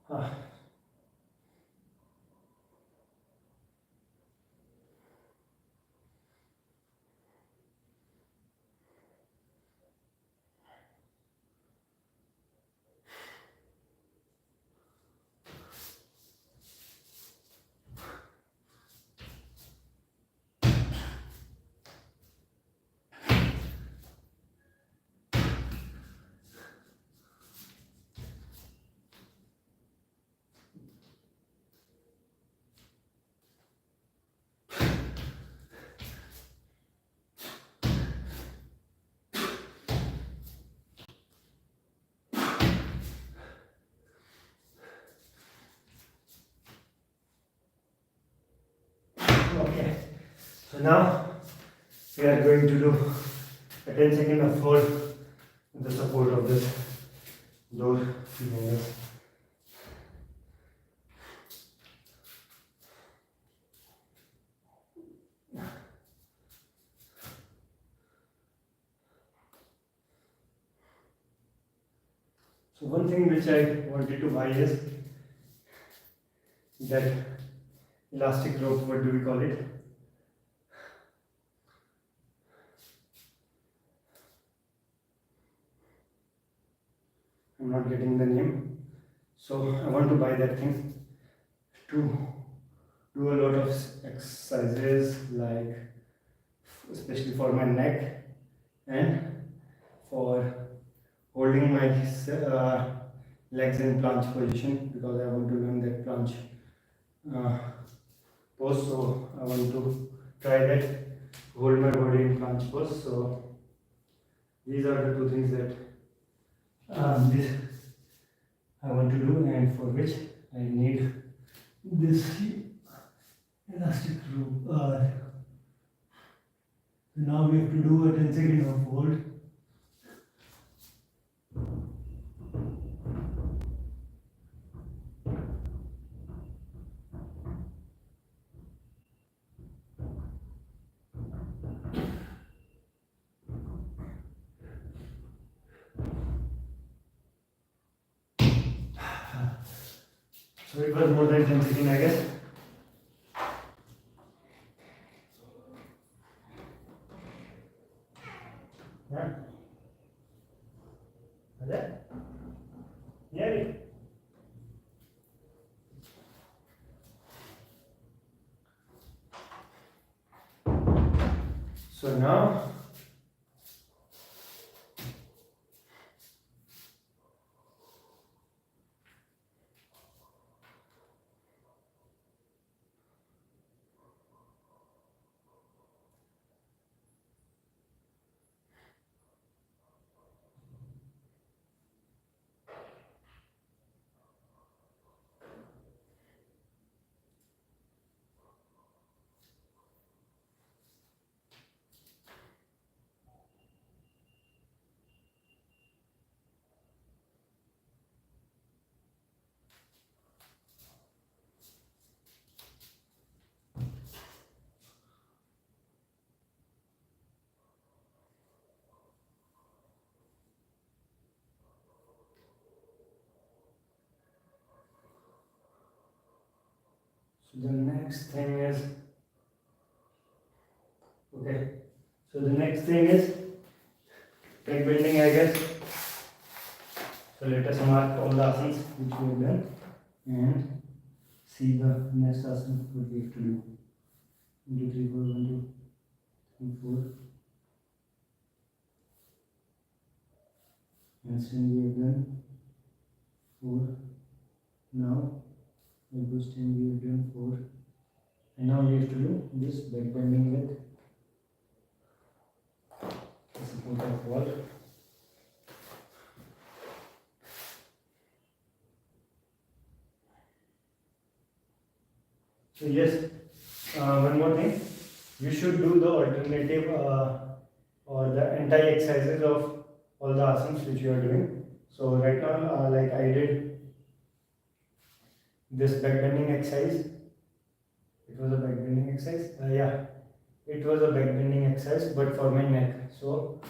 Ah. Okay, so now we are going to do a 10 second of hold with the support of this door behind us. So one thing which I wanted to buy is that elastic rope. What do we call it? I'm not getting the name. So I want to buy that thing to do a lot of exercises, like especially for my neck and for holding my legs in planche position, because I want to learn that planche pose. So I want to try that, hold my body in planche pose. So these are the two things that this I want to do, and for which I need this elastic rope. Now we have to do a 10 second of hold. So it was more than 10 seconds, I guess. Yeah. Yeah. So now the next thing is okay. So the next thing is back bending, I guess. So let us mark all the asanas which we have done and see the next asana what we have to do. 1, 2, 3, 4, 1, 2, 3, 4. And then we have done 4. Now elbow stand we have done 4. And now we have to do this back bending with the support of wall. So yes, one more thing, you should do the alternative or the anti-exercises of all the asanas which you are doing. So right now, like I did this back bending exercise. It was a back bending exercise. Yeah, it was a back bending exercise, but for my neck. So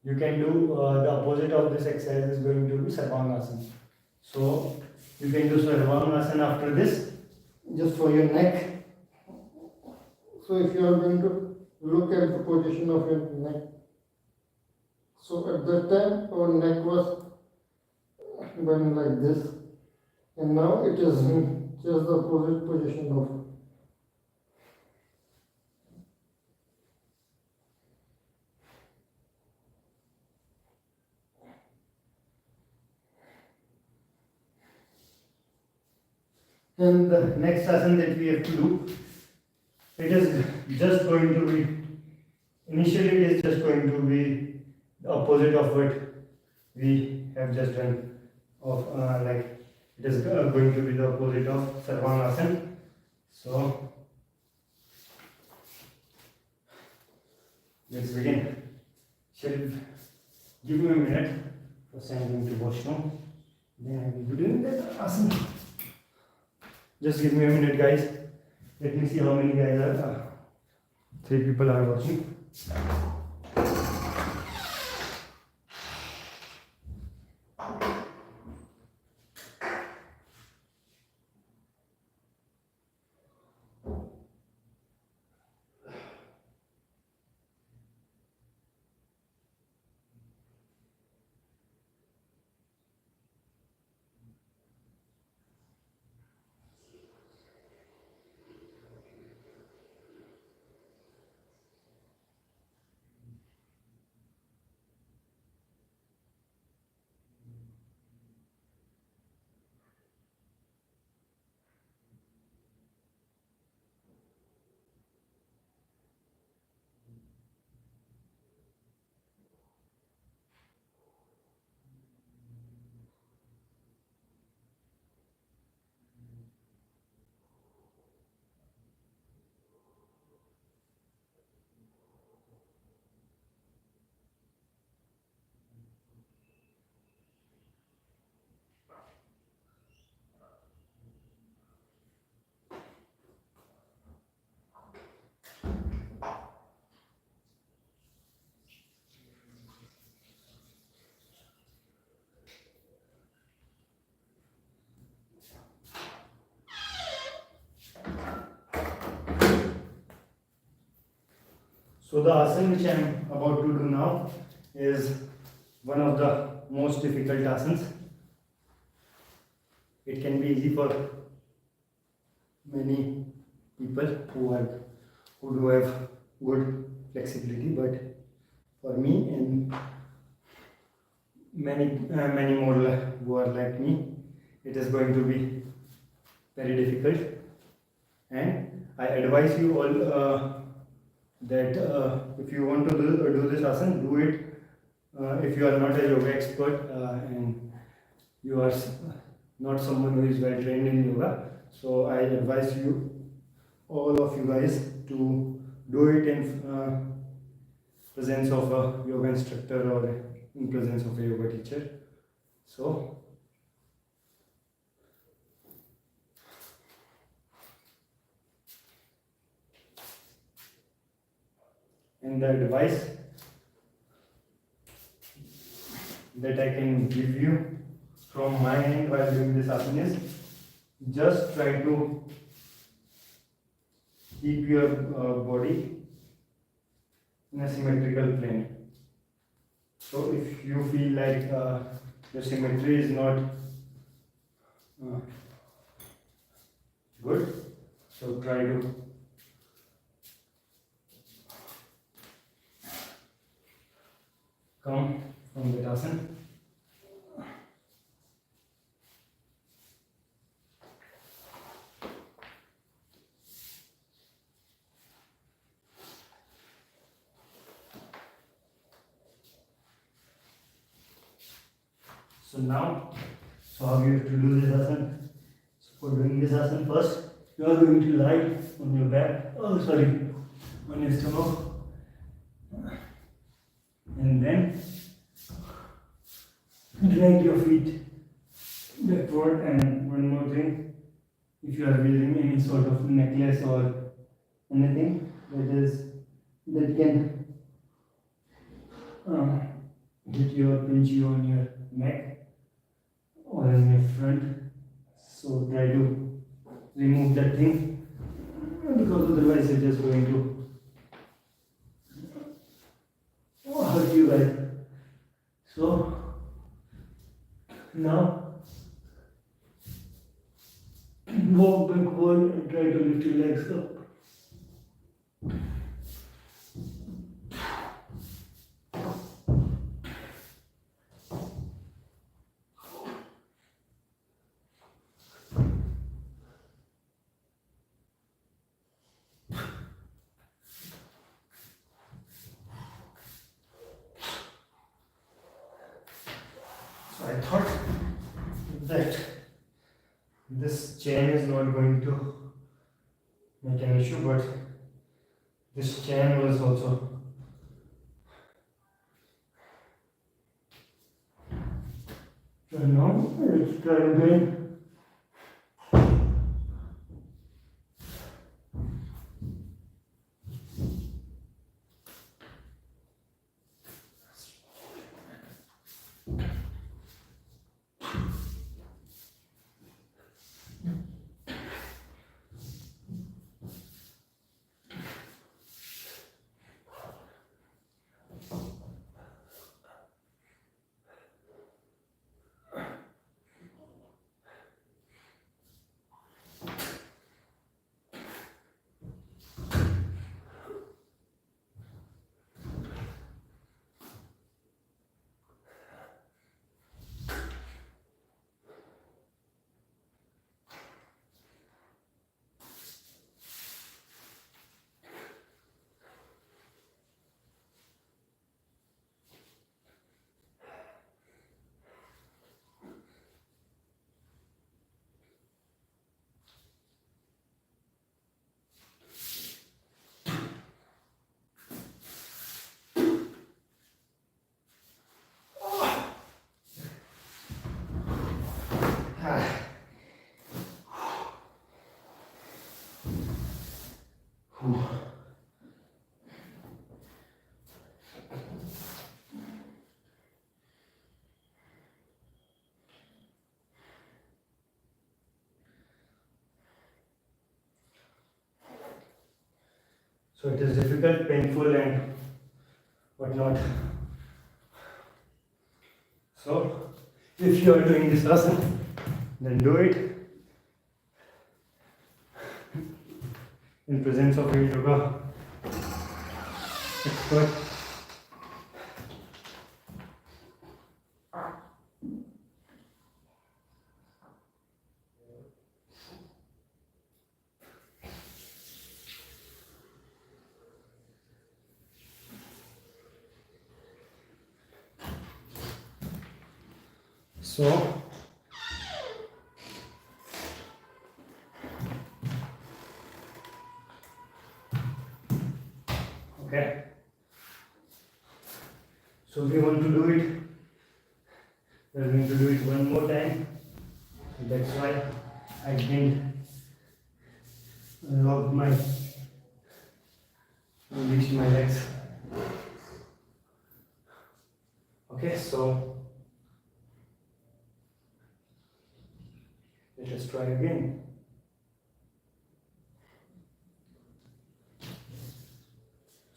you can do the opposite of this exercise is going to be Sarvangasana. So you can do Sarvangasana after this, just for your neck. So if you are going to look at the position of your neck, so at that time our neck was going like this, and now it is just the opposite position of. And the next asana that we have to do, it is just going to be, initially it is just going to be the opposite of what we have just done. Of like it is going to be the opposite of Sarvangasana. So let's begin. Shall give me a minute. First I am going to washroom. Then I will be doing that asana. Just give me a minute, guys. Let me see how many guys are. 3 people are watching. So the asana which I am about to do now is one of the most difficult asanas. It can be easy for many people who do have good flexibility, but for me and many more who are like me, it is going to be very difficult. And I advise you all that if you want to do this asana, do it. If you are not a yoga expert and you are not someone who is well trained in yoga, so I advise you, all of you guys, to do it in presence of a yoga instructor or in presence of a yoga teacher. So and the advice that I can give you from my end while doing this asana is, just try to keep your body in a symmetrical plane. So if you feel like your symmetry is not good, so try to come from that asana. So now, how you have to do this asana? So for doing this asana, first you are going to lie on your back. On your stomach, and then drag your feet backward. And one more thing, if you are wearing any sort of necklace or anything that can hit you or pinch you on your neck or in your front, so try to remove that thing, because otherwise it is going to hurt you guys. So now walk backward and try to lift your legs up. So I thought that this chain is not going to make an issue, but this chain was also turn on. Let's try again. So it is difficult, painful, and whatnot. So if you are doing this asana, then do it in presence of a yoga expert. So okay, so we want to do it, we are going to do it one more time. That's why I didn't lock my release my legs. Okay, so let us try again.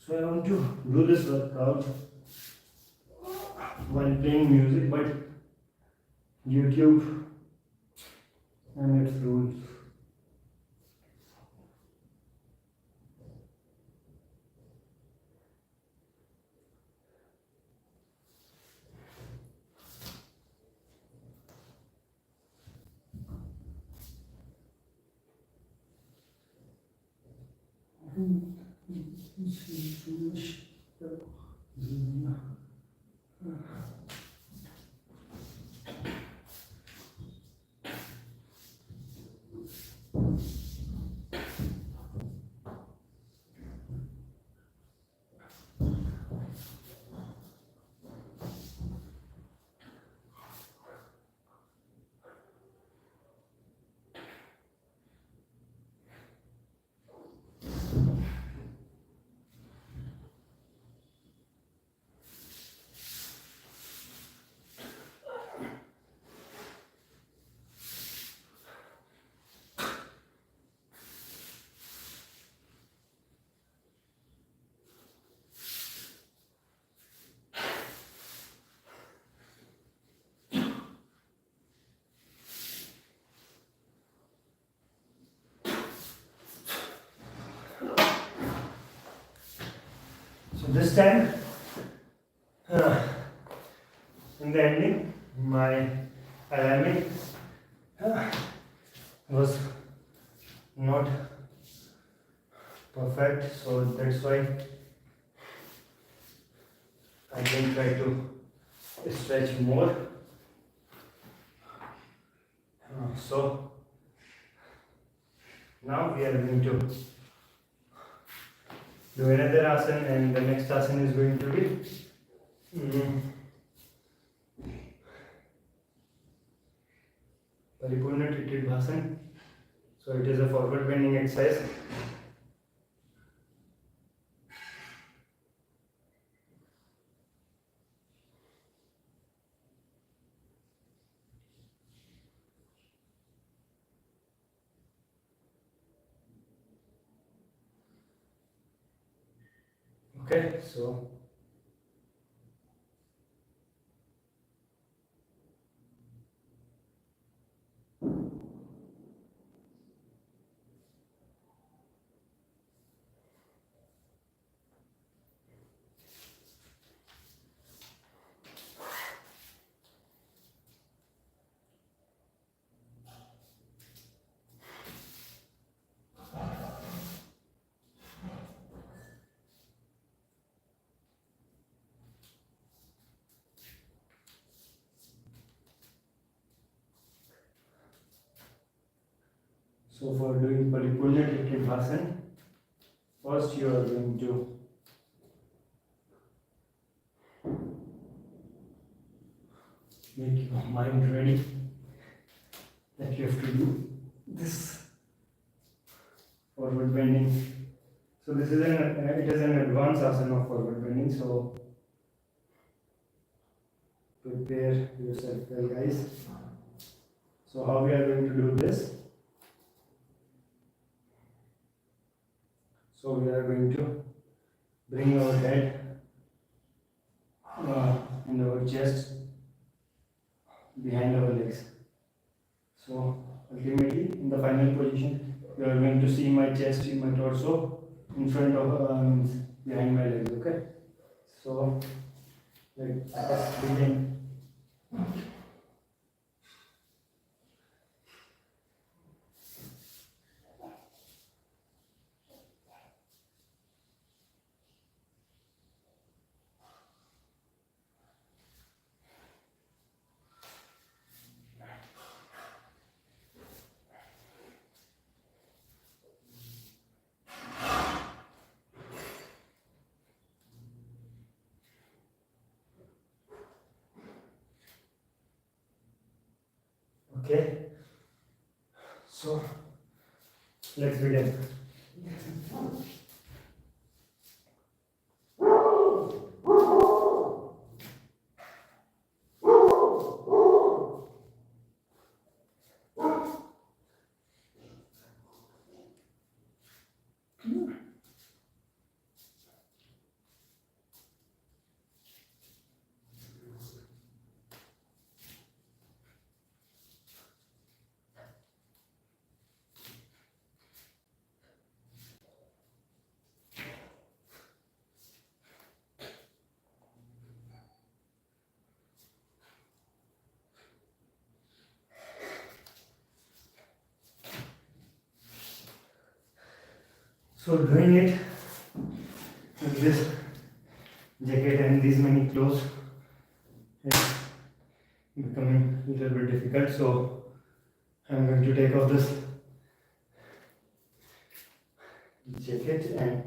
So I want to do this workout while playing music, but YouTube and its rules. So this time, in the ending, my alignment was not perfect, so that's why I can try to stretch more. So now we are going to do another asana, and the next asana is going to be Paripurna Itsbhuppi. So it is a forward bending exercise. Okay, so for doing Paripurna Itsbhuppi, first you are going to make your mind ready that you have to do this forward bending. So this is it is an advanced asana of forward bending. So prepare yourself well, guys. So how we are going to do this? So we are going to bring our head and our chest behind our legs. So ultimately, in the final position, you are going to see my chest, see my torso in front of behind my legs. Okay. So let's begin. Okay. So let's begin. So doing it with this jacket and these many clothes is becoming a little bit difficult. So I'm going to take off this jacket and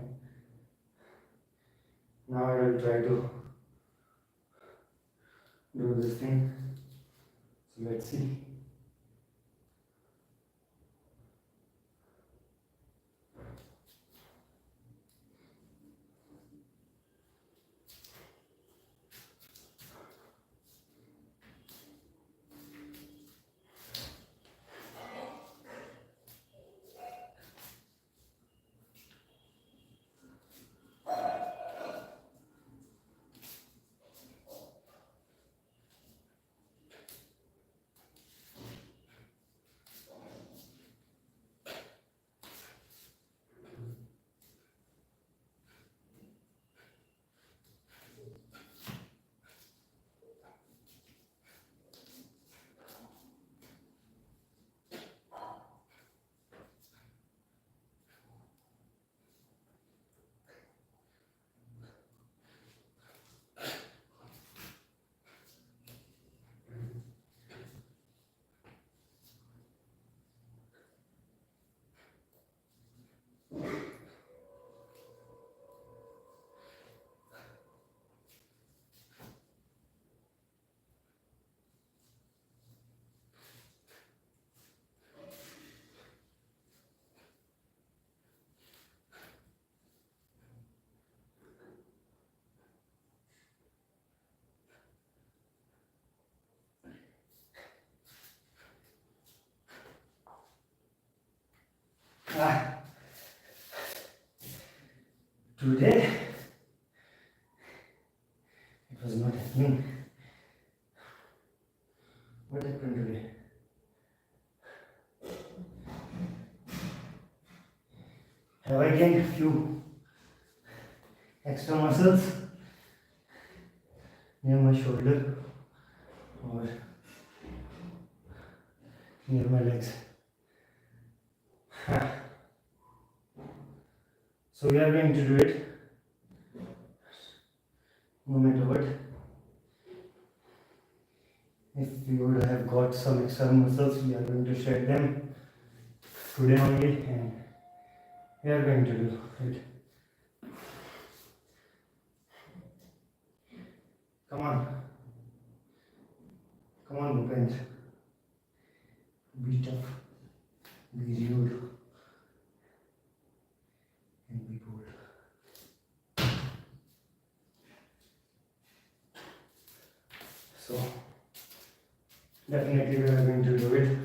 now I will try to do this thing. So let's see. Today it was not happening. What happened today? Have I gained a few extra muscles near my shoulder or near my legs? So we are going to do it no matter what. If we would have got some extra muscles, we are going to shred them today only and we are going to do it. Come on. Come on, Bhupendra. Be tough. Be rude. And be bold. So, definitely we are going to do it.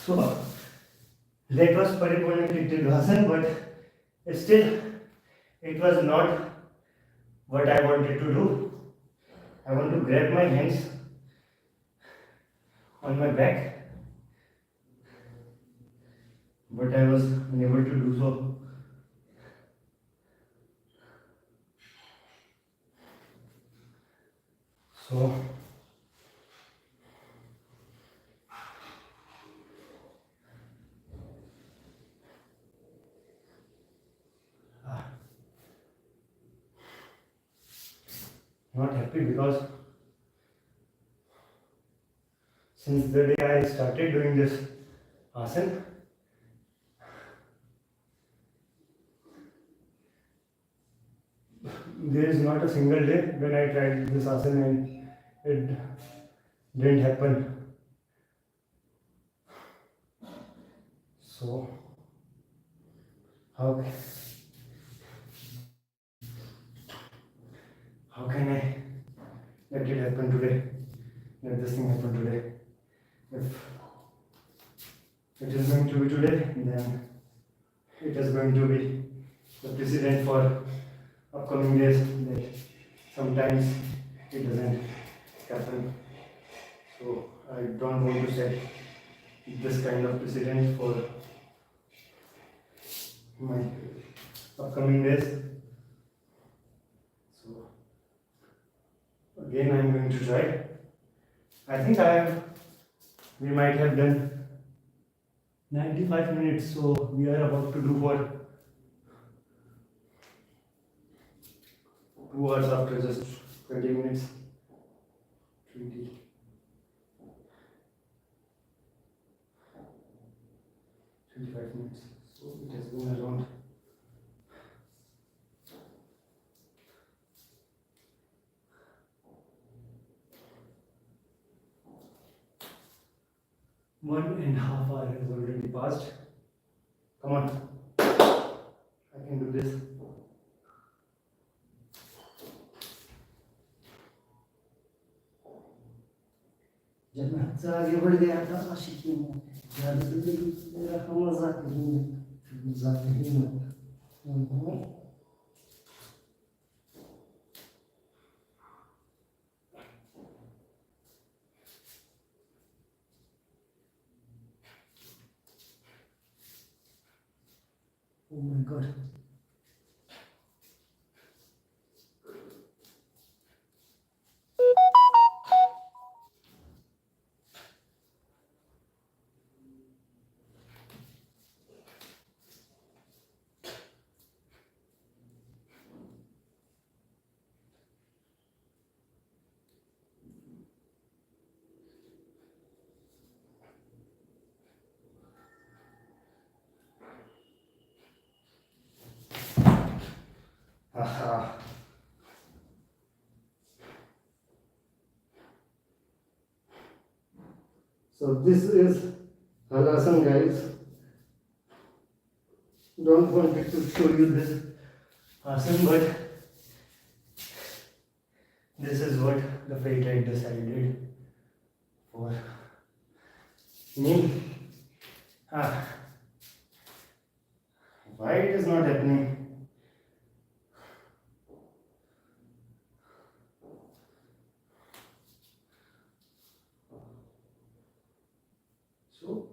So that was Paripurna Krityasana, but still it was not what I wanted to do. I want to grab my hands on my back, but I was unable to do so. So not happy because since the day I started doing this asana, there is not a single day when I tried this asana and it didn't happen. So how can I let it happen today? Let this thing happen today. If it is going to be today, then it is going to be the precedent for upcoming days that sometimes it doesn't happen. So I don't want to set this kind of precedent for my upcoming days. So again I am going to try. I think we might have done 95 minutes, so we are about to do for 2 hours after just 20 minutes. 20. 25 minutes. So it has been around 1.5 hours has already passed. Come on, I can do this. जब मैं हमसे आगे बढ़ गया था आशिकी में ज़्यादा दिल्ली मेरा हम मजाक नहीं में Oh my God. Aha. So this is Halasana, guys. Don't wanted to show you this Awesome, but this is what the fate had decided for me. Why it is not happening? So,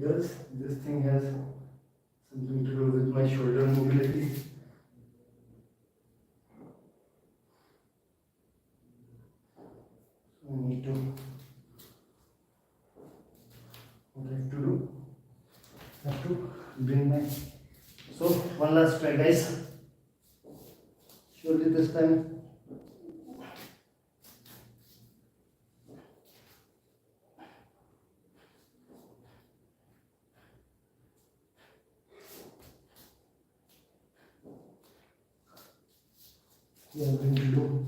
does this thing has something to do with my shoulder mobility? So I need to, what I have to do? I have to bring my, so one last try, guys. Surely this time we are going to do.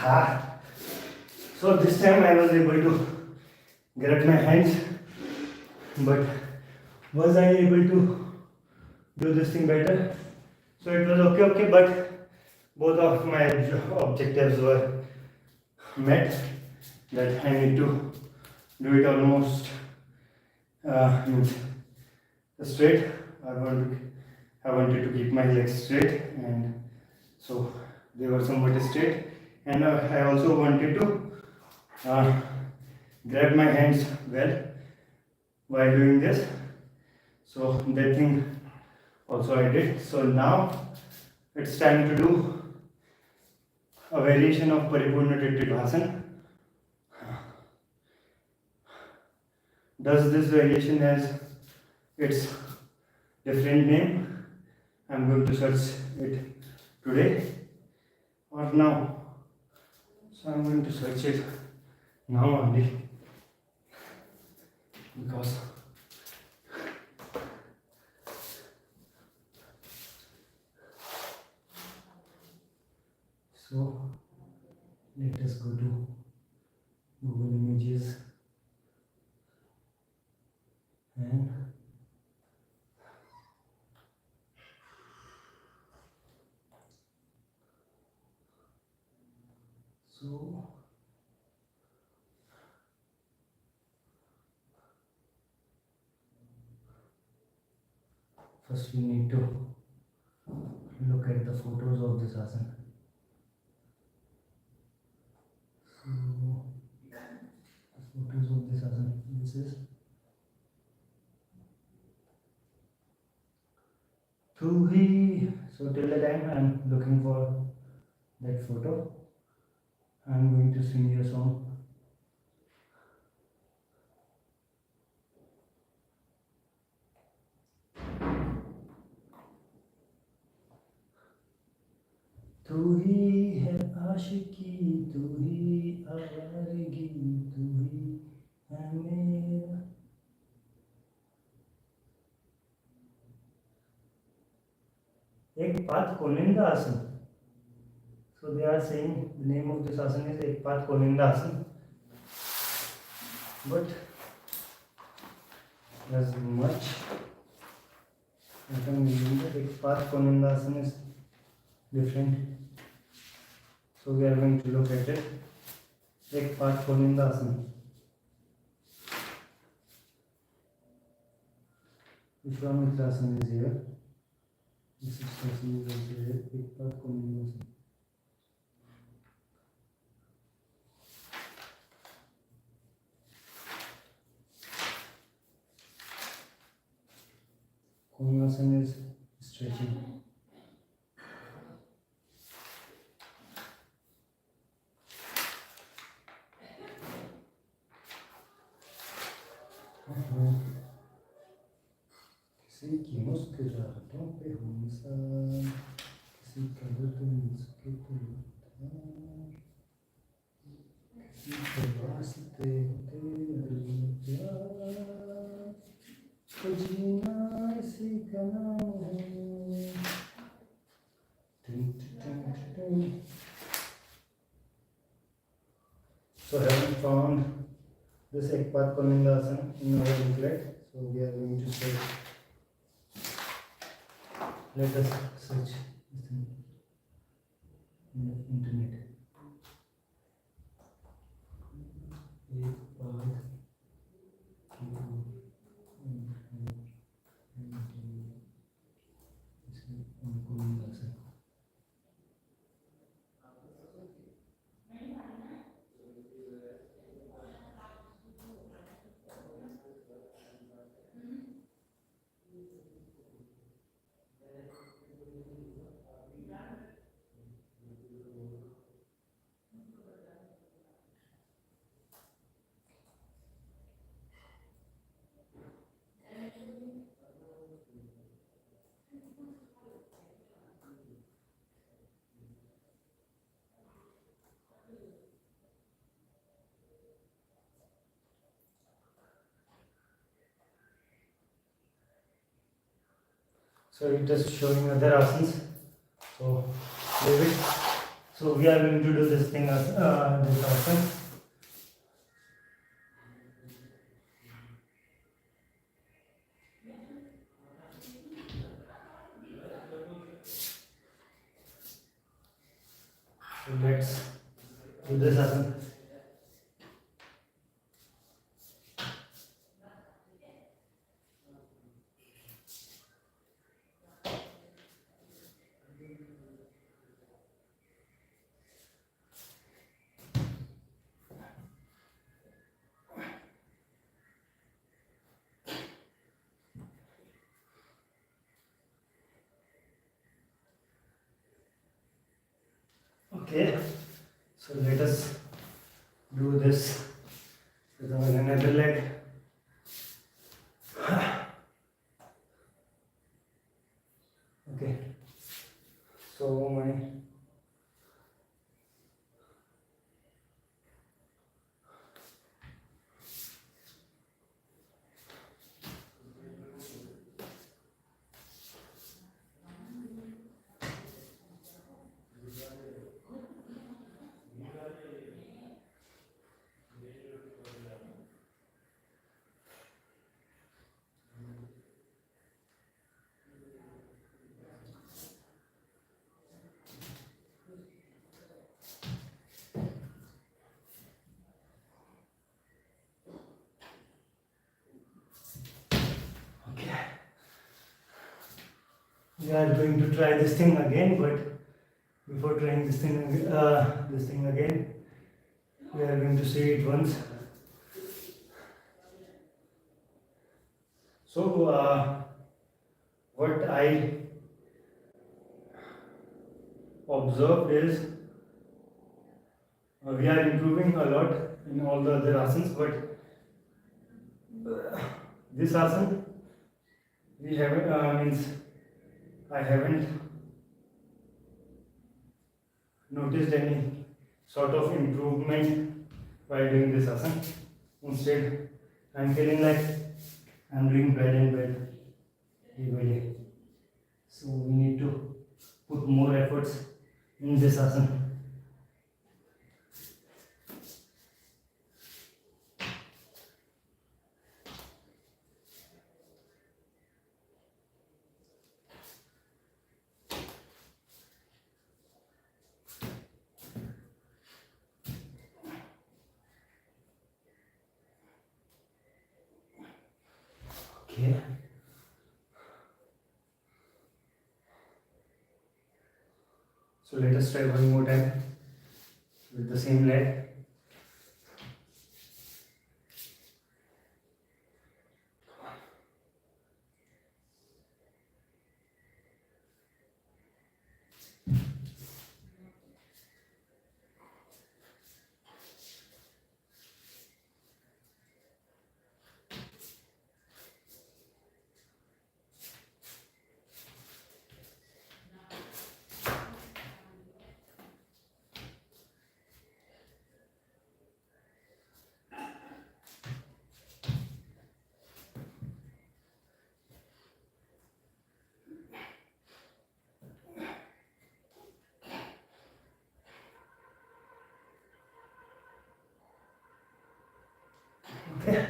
So this time I was able to grab my hands, but was I able to do this thing better? So it was okay, but both of my objectives were met, that I need to do it almost means straight. I wanted to keep my legs straight, and so they were somewhat straight, and I also wanted to grab my hands well while doing this. So that thing also I did. So now it's time to do a variation of Paripurna Bhasan. Does this variation has its different name? I'm going to search it today or now. So I'm going to search it now only, because so let us go to Google Images and so first we need to look at the photos of this asana. So the photos of this asana, this is Tu Hi. So till the time I am looking for that photo, I am going to sing you a song. तू ही है आशिकी, तू ही आवारगी, तू ही है मेरा. Ekpath Koninda Asana. So they are saying the name of this asana is Ekpath Koninda Asana. But as much I can remember, Ekpath Koninda Asana is different. So we are going to look at it. Ekpath Koninda Asana. Vishwamitra Asana is here. This is asana is also here. Ekpath Koninda Asana. Konasana is stretching. किसी की मुस्कुराहटों पे हो निशान, किसी का दर्द मुझके तो किसी के वास्ते तेरे दिल में प्यार, तो जीना इसी का नाम है. So having found this Ekpath Koninda Asana in our booklet, so we are going to search. Let us search this thing in the internet. Ekpath Koninda Asana. So it is showing other asanas. So leave it. So we are going to do this thing as this asana. So let's do this asana. Okay, so let us do this with our another leg. Okay, so my we are going to try this thing again, but before trying this thing again, we are going to say it once. So what I observed is we are improving a lot in all the other asanas, but this asana we haven't I haven't noticed any sort of improvement while doing this asana. Instead, I'm feeling like I'm doing bad and bad day by day. So we need to put more efforts in this asana. Okay. So let us try one more time with the same leg. Okay,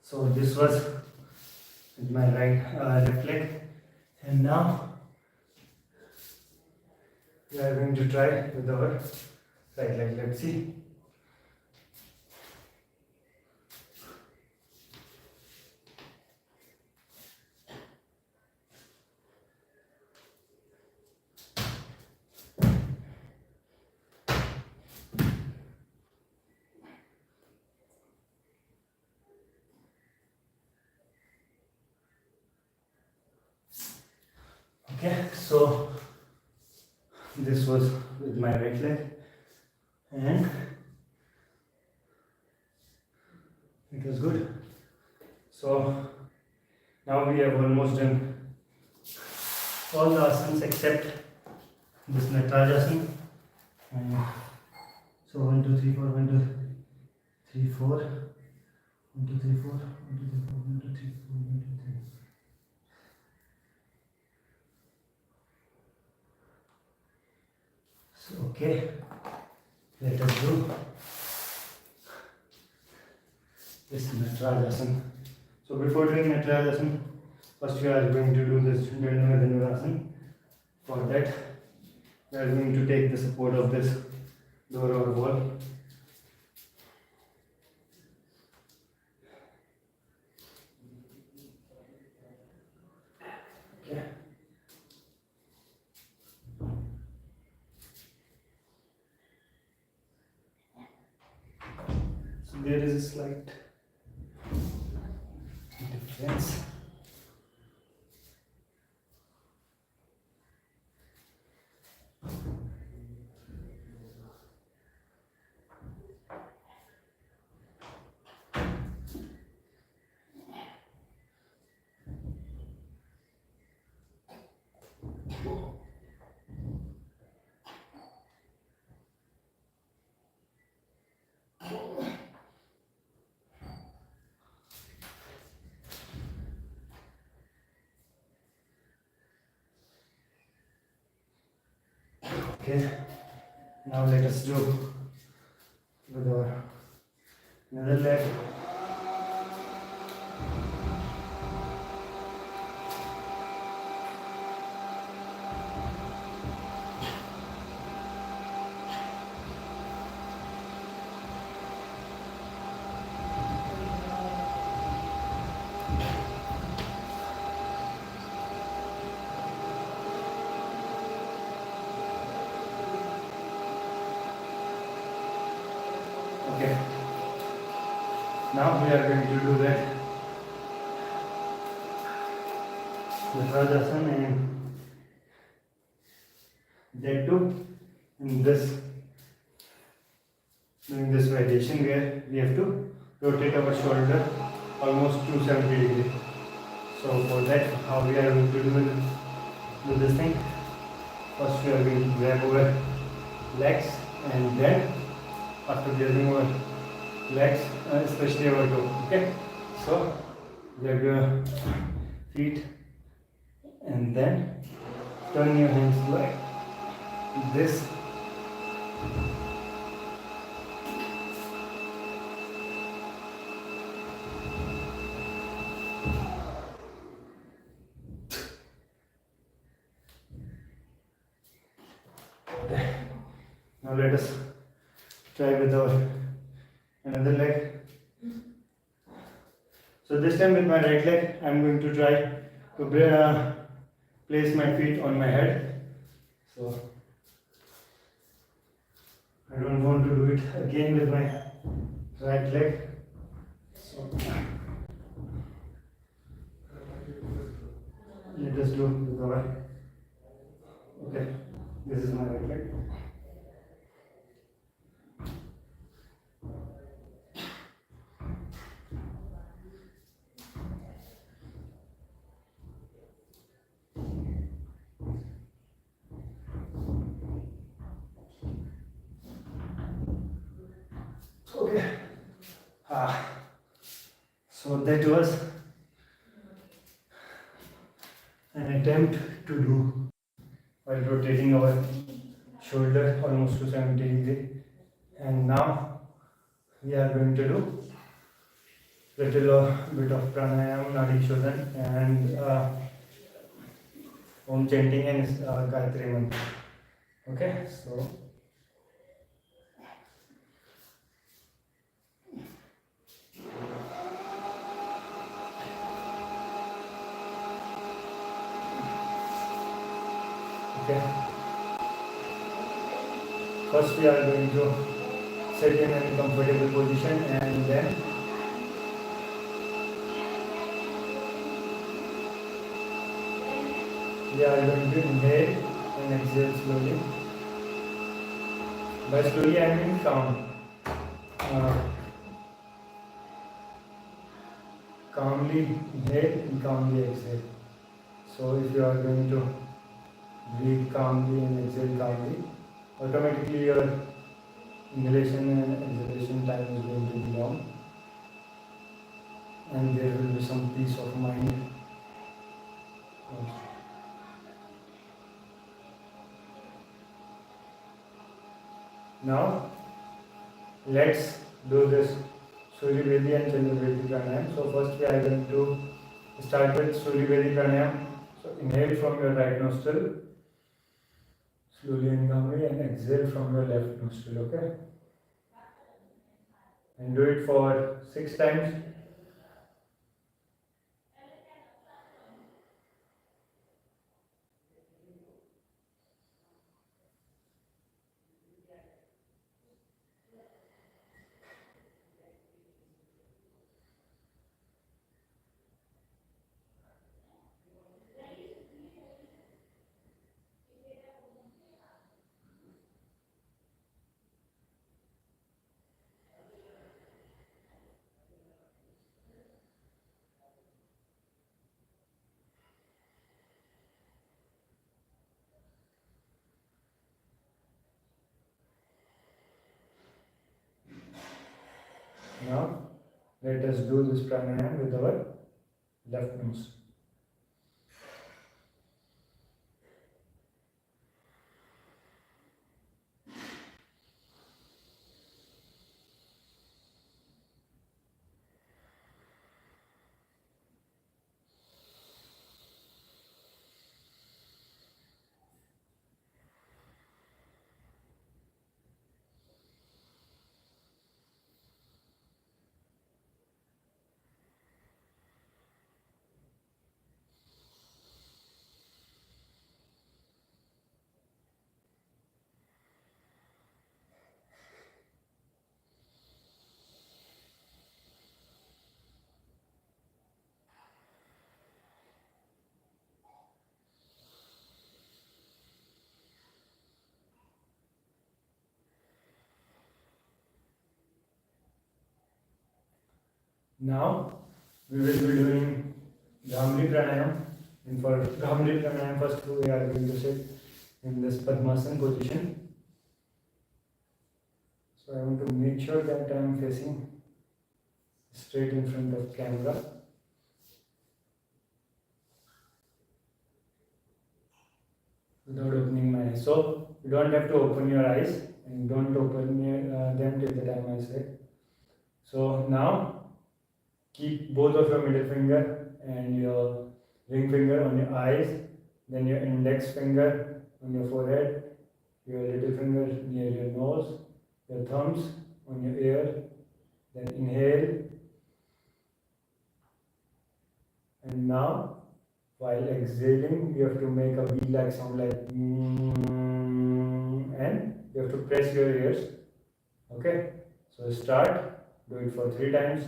so this was with my left leg, and now we are going to try with our right leg. Let's see. Okay, so this was with my right leg, and it was good. So now we have almost done all the asanas except this Natarajasana. And so 1, 2, 3, 4, 1, 2, 3, 4, 1, 2, 3, 4, 1, 2, 3, 4, 1, 2, 3, 4, 1, 2, 3. So, okay, let us do this Natarajasana. So before doing Natarajasana, first we are going to do this Dhanurasana. For that, we are going to take the support of this door or wall. Okay. So there is a slight difference. Okay, now let us do with our another leg. Okay, now we are going to do that Natarajasana and that too in this, doing this variation where we have to rotate our shoulder almost 270 degrees. So for that, how we are going to do this thing? First we are going to grab our legs, and then after grabbing our legs, especially our toe. Okay, so grab your feet and then turn your hands like this. Now let us try with our another leg. So this time with my right leg, I am going to try to place my feet on my head. So I don't want to do it again with my right leg. So let us do with our, okay, this is my right leg. Okay. So that was an attempt to do while rotating our shoulder almost to 70 degrees. And now we are going to do little bit of pranayam, nadi shodhan, and om chanting and Gayatri mantra. Okay, so okay. First we are going to sit in a comfortable position, and then we are going to inhale and exhale slowly. By slowly I mean calm. Calmly inhale and calmly exhale. So if you are going to breathe calmly and exhale calmly, automatically your inhalation and exhalation time is going to be long, and there will be some peace of mind. Now let's do this Suryavedi and Chandravedi pranayam. So first we are going to start with Suryavedi pranayam. So inhale from your right nostril, slowly and calmly, and exhale from your left nostril. Okay, and do it for 6 times. Now let us do this pranayam with our left nose. Now we will be doing Bhramari pranayam. And for Bhramari pranayam, first we are going to sit in this Padmasana position. So I want to make sure that I am facing straight in front of camera. Without opening my eyes. So you don't have to open your eyes and don't open them till the time I say. So now keep both of your middle finger and your ring finger on your eyes, then your index finger on your forehead, your little finger near your nose, your thumbs on your ear, then inhale. And now while exhaling, you have to make a V-like sound like and you have to press your ears. Okay, so start, do it for 3 times.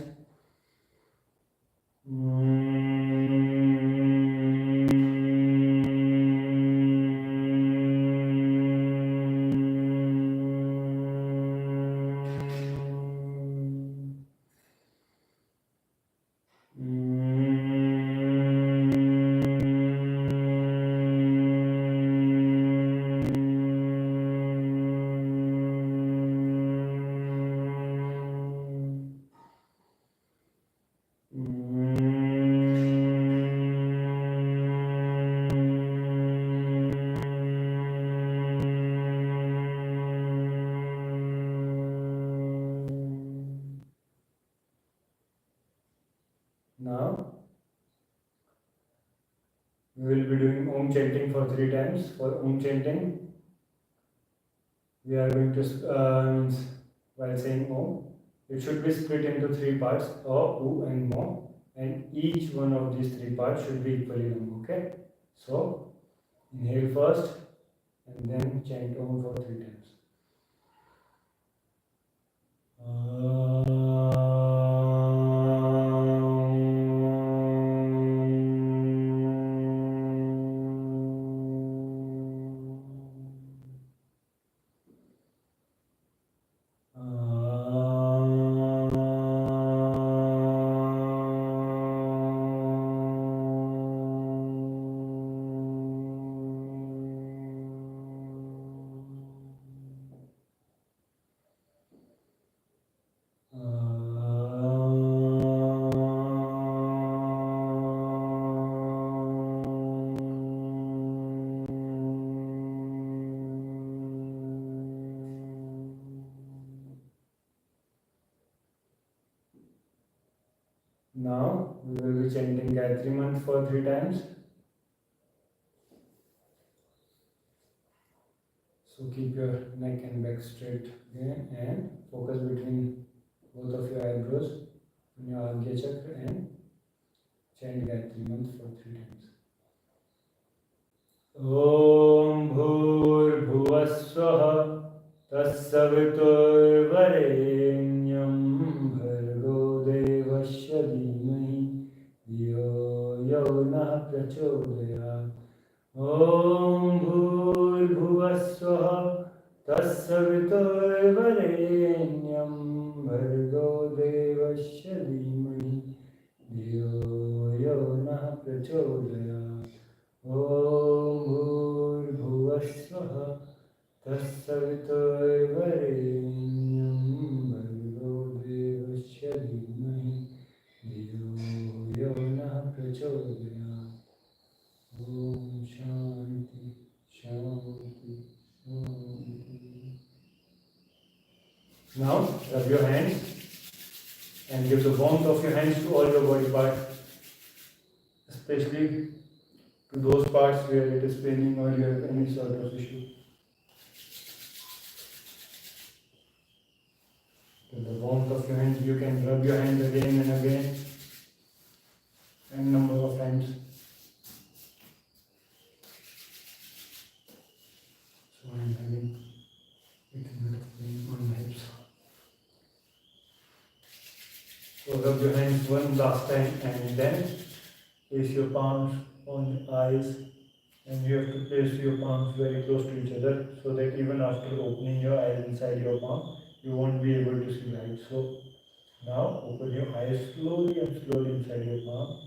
Now we will be doing Om chanting for 3 times. For Om chanting, we are going to while saying Om, it should be split into 3 parts: O, U, and Mo, and each one of these 3 parts should be equally long. Okay, so inhale first and then chant Om for 3 times. Gayatri Mantra for 3 times. So keep your neck and back straight again and focus between both of your eyebrows on your Agya Chakra and chant Gayatri Mantra for 3 times. Om Bhur Bhuvasvaha Tassaviturvarenyam Bhargo Devasya Dhimahi Dhiyo Yo Nah Prachodayat. Om Bhur Bhuvasvaha Tassaviturvarenyam Bhargo Devasya Dhimahi Dhiyo Yo Nah Prachodayat. Om Bhuvasvaha Tassaviturvarenyam Bhargo Devasya Dhimahi Dhiyo Yo Nah Prachodayat. Om Shanti Shanti Shanti. Now rub your hands and give the warmth of your hands to all your body parts, especially to those parts where it is paining or you have any sort of issue. With the warmth of your hands, you can rub your hands again and again, and number of times. So I am having a little bit of pain on my hips. So rub your hands one last time and then place your palms on the eyes, and you have to place your palms very close to each other so that even after opening your eyes inside your palm, you won't be able to see light. So now open your eyes slowly and slowly inside your palm.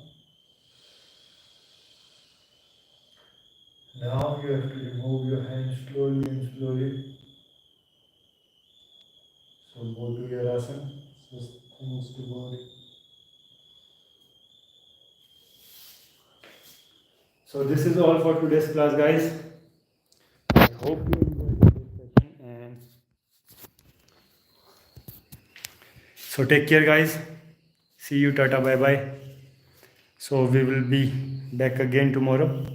Now you have to remove your hands slowly and slowly. So go to your asana. Just hands to body. So this is all for today's class, guys. I hope you enjoyed today's session, and so take care, guys. See you, tata, bye bye. So we will be back again tomorrow.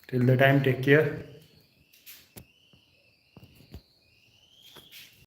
Till the time, take care.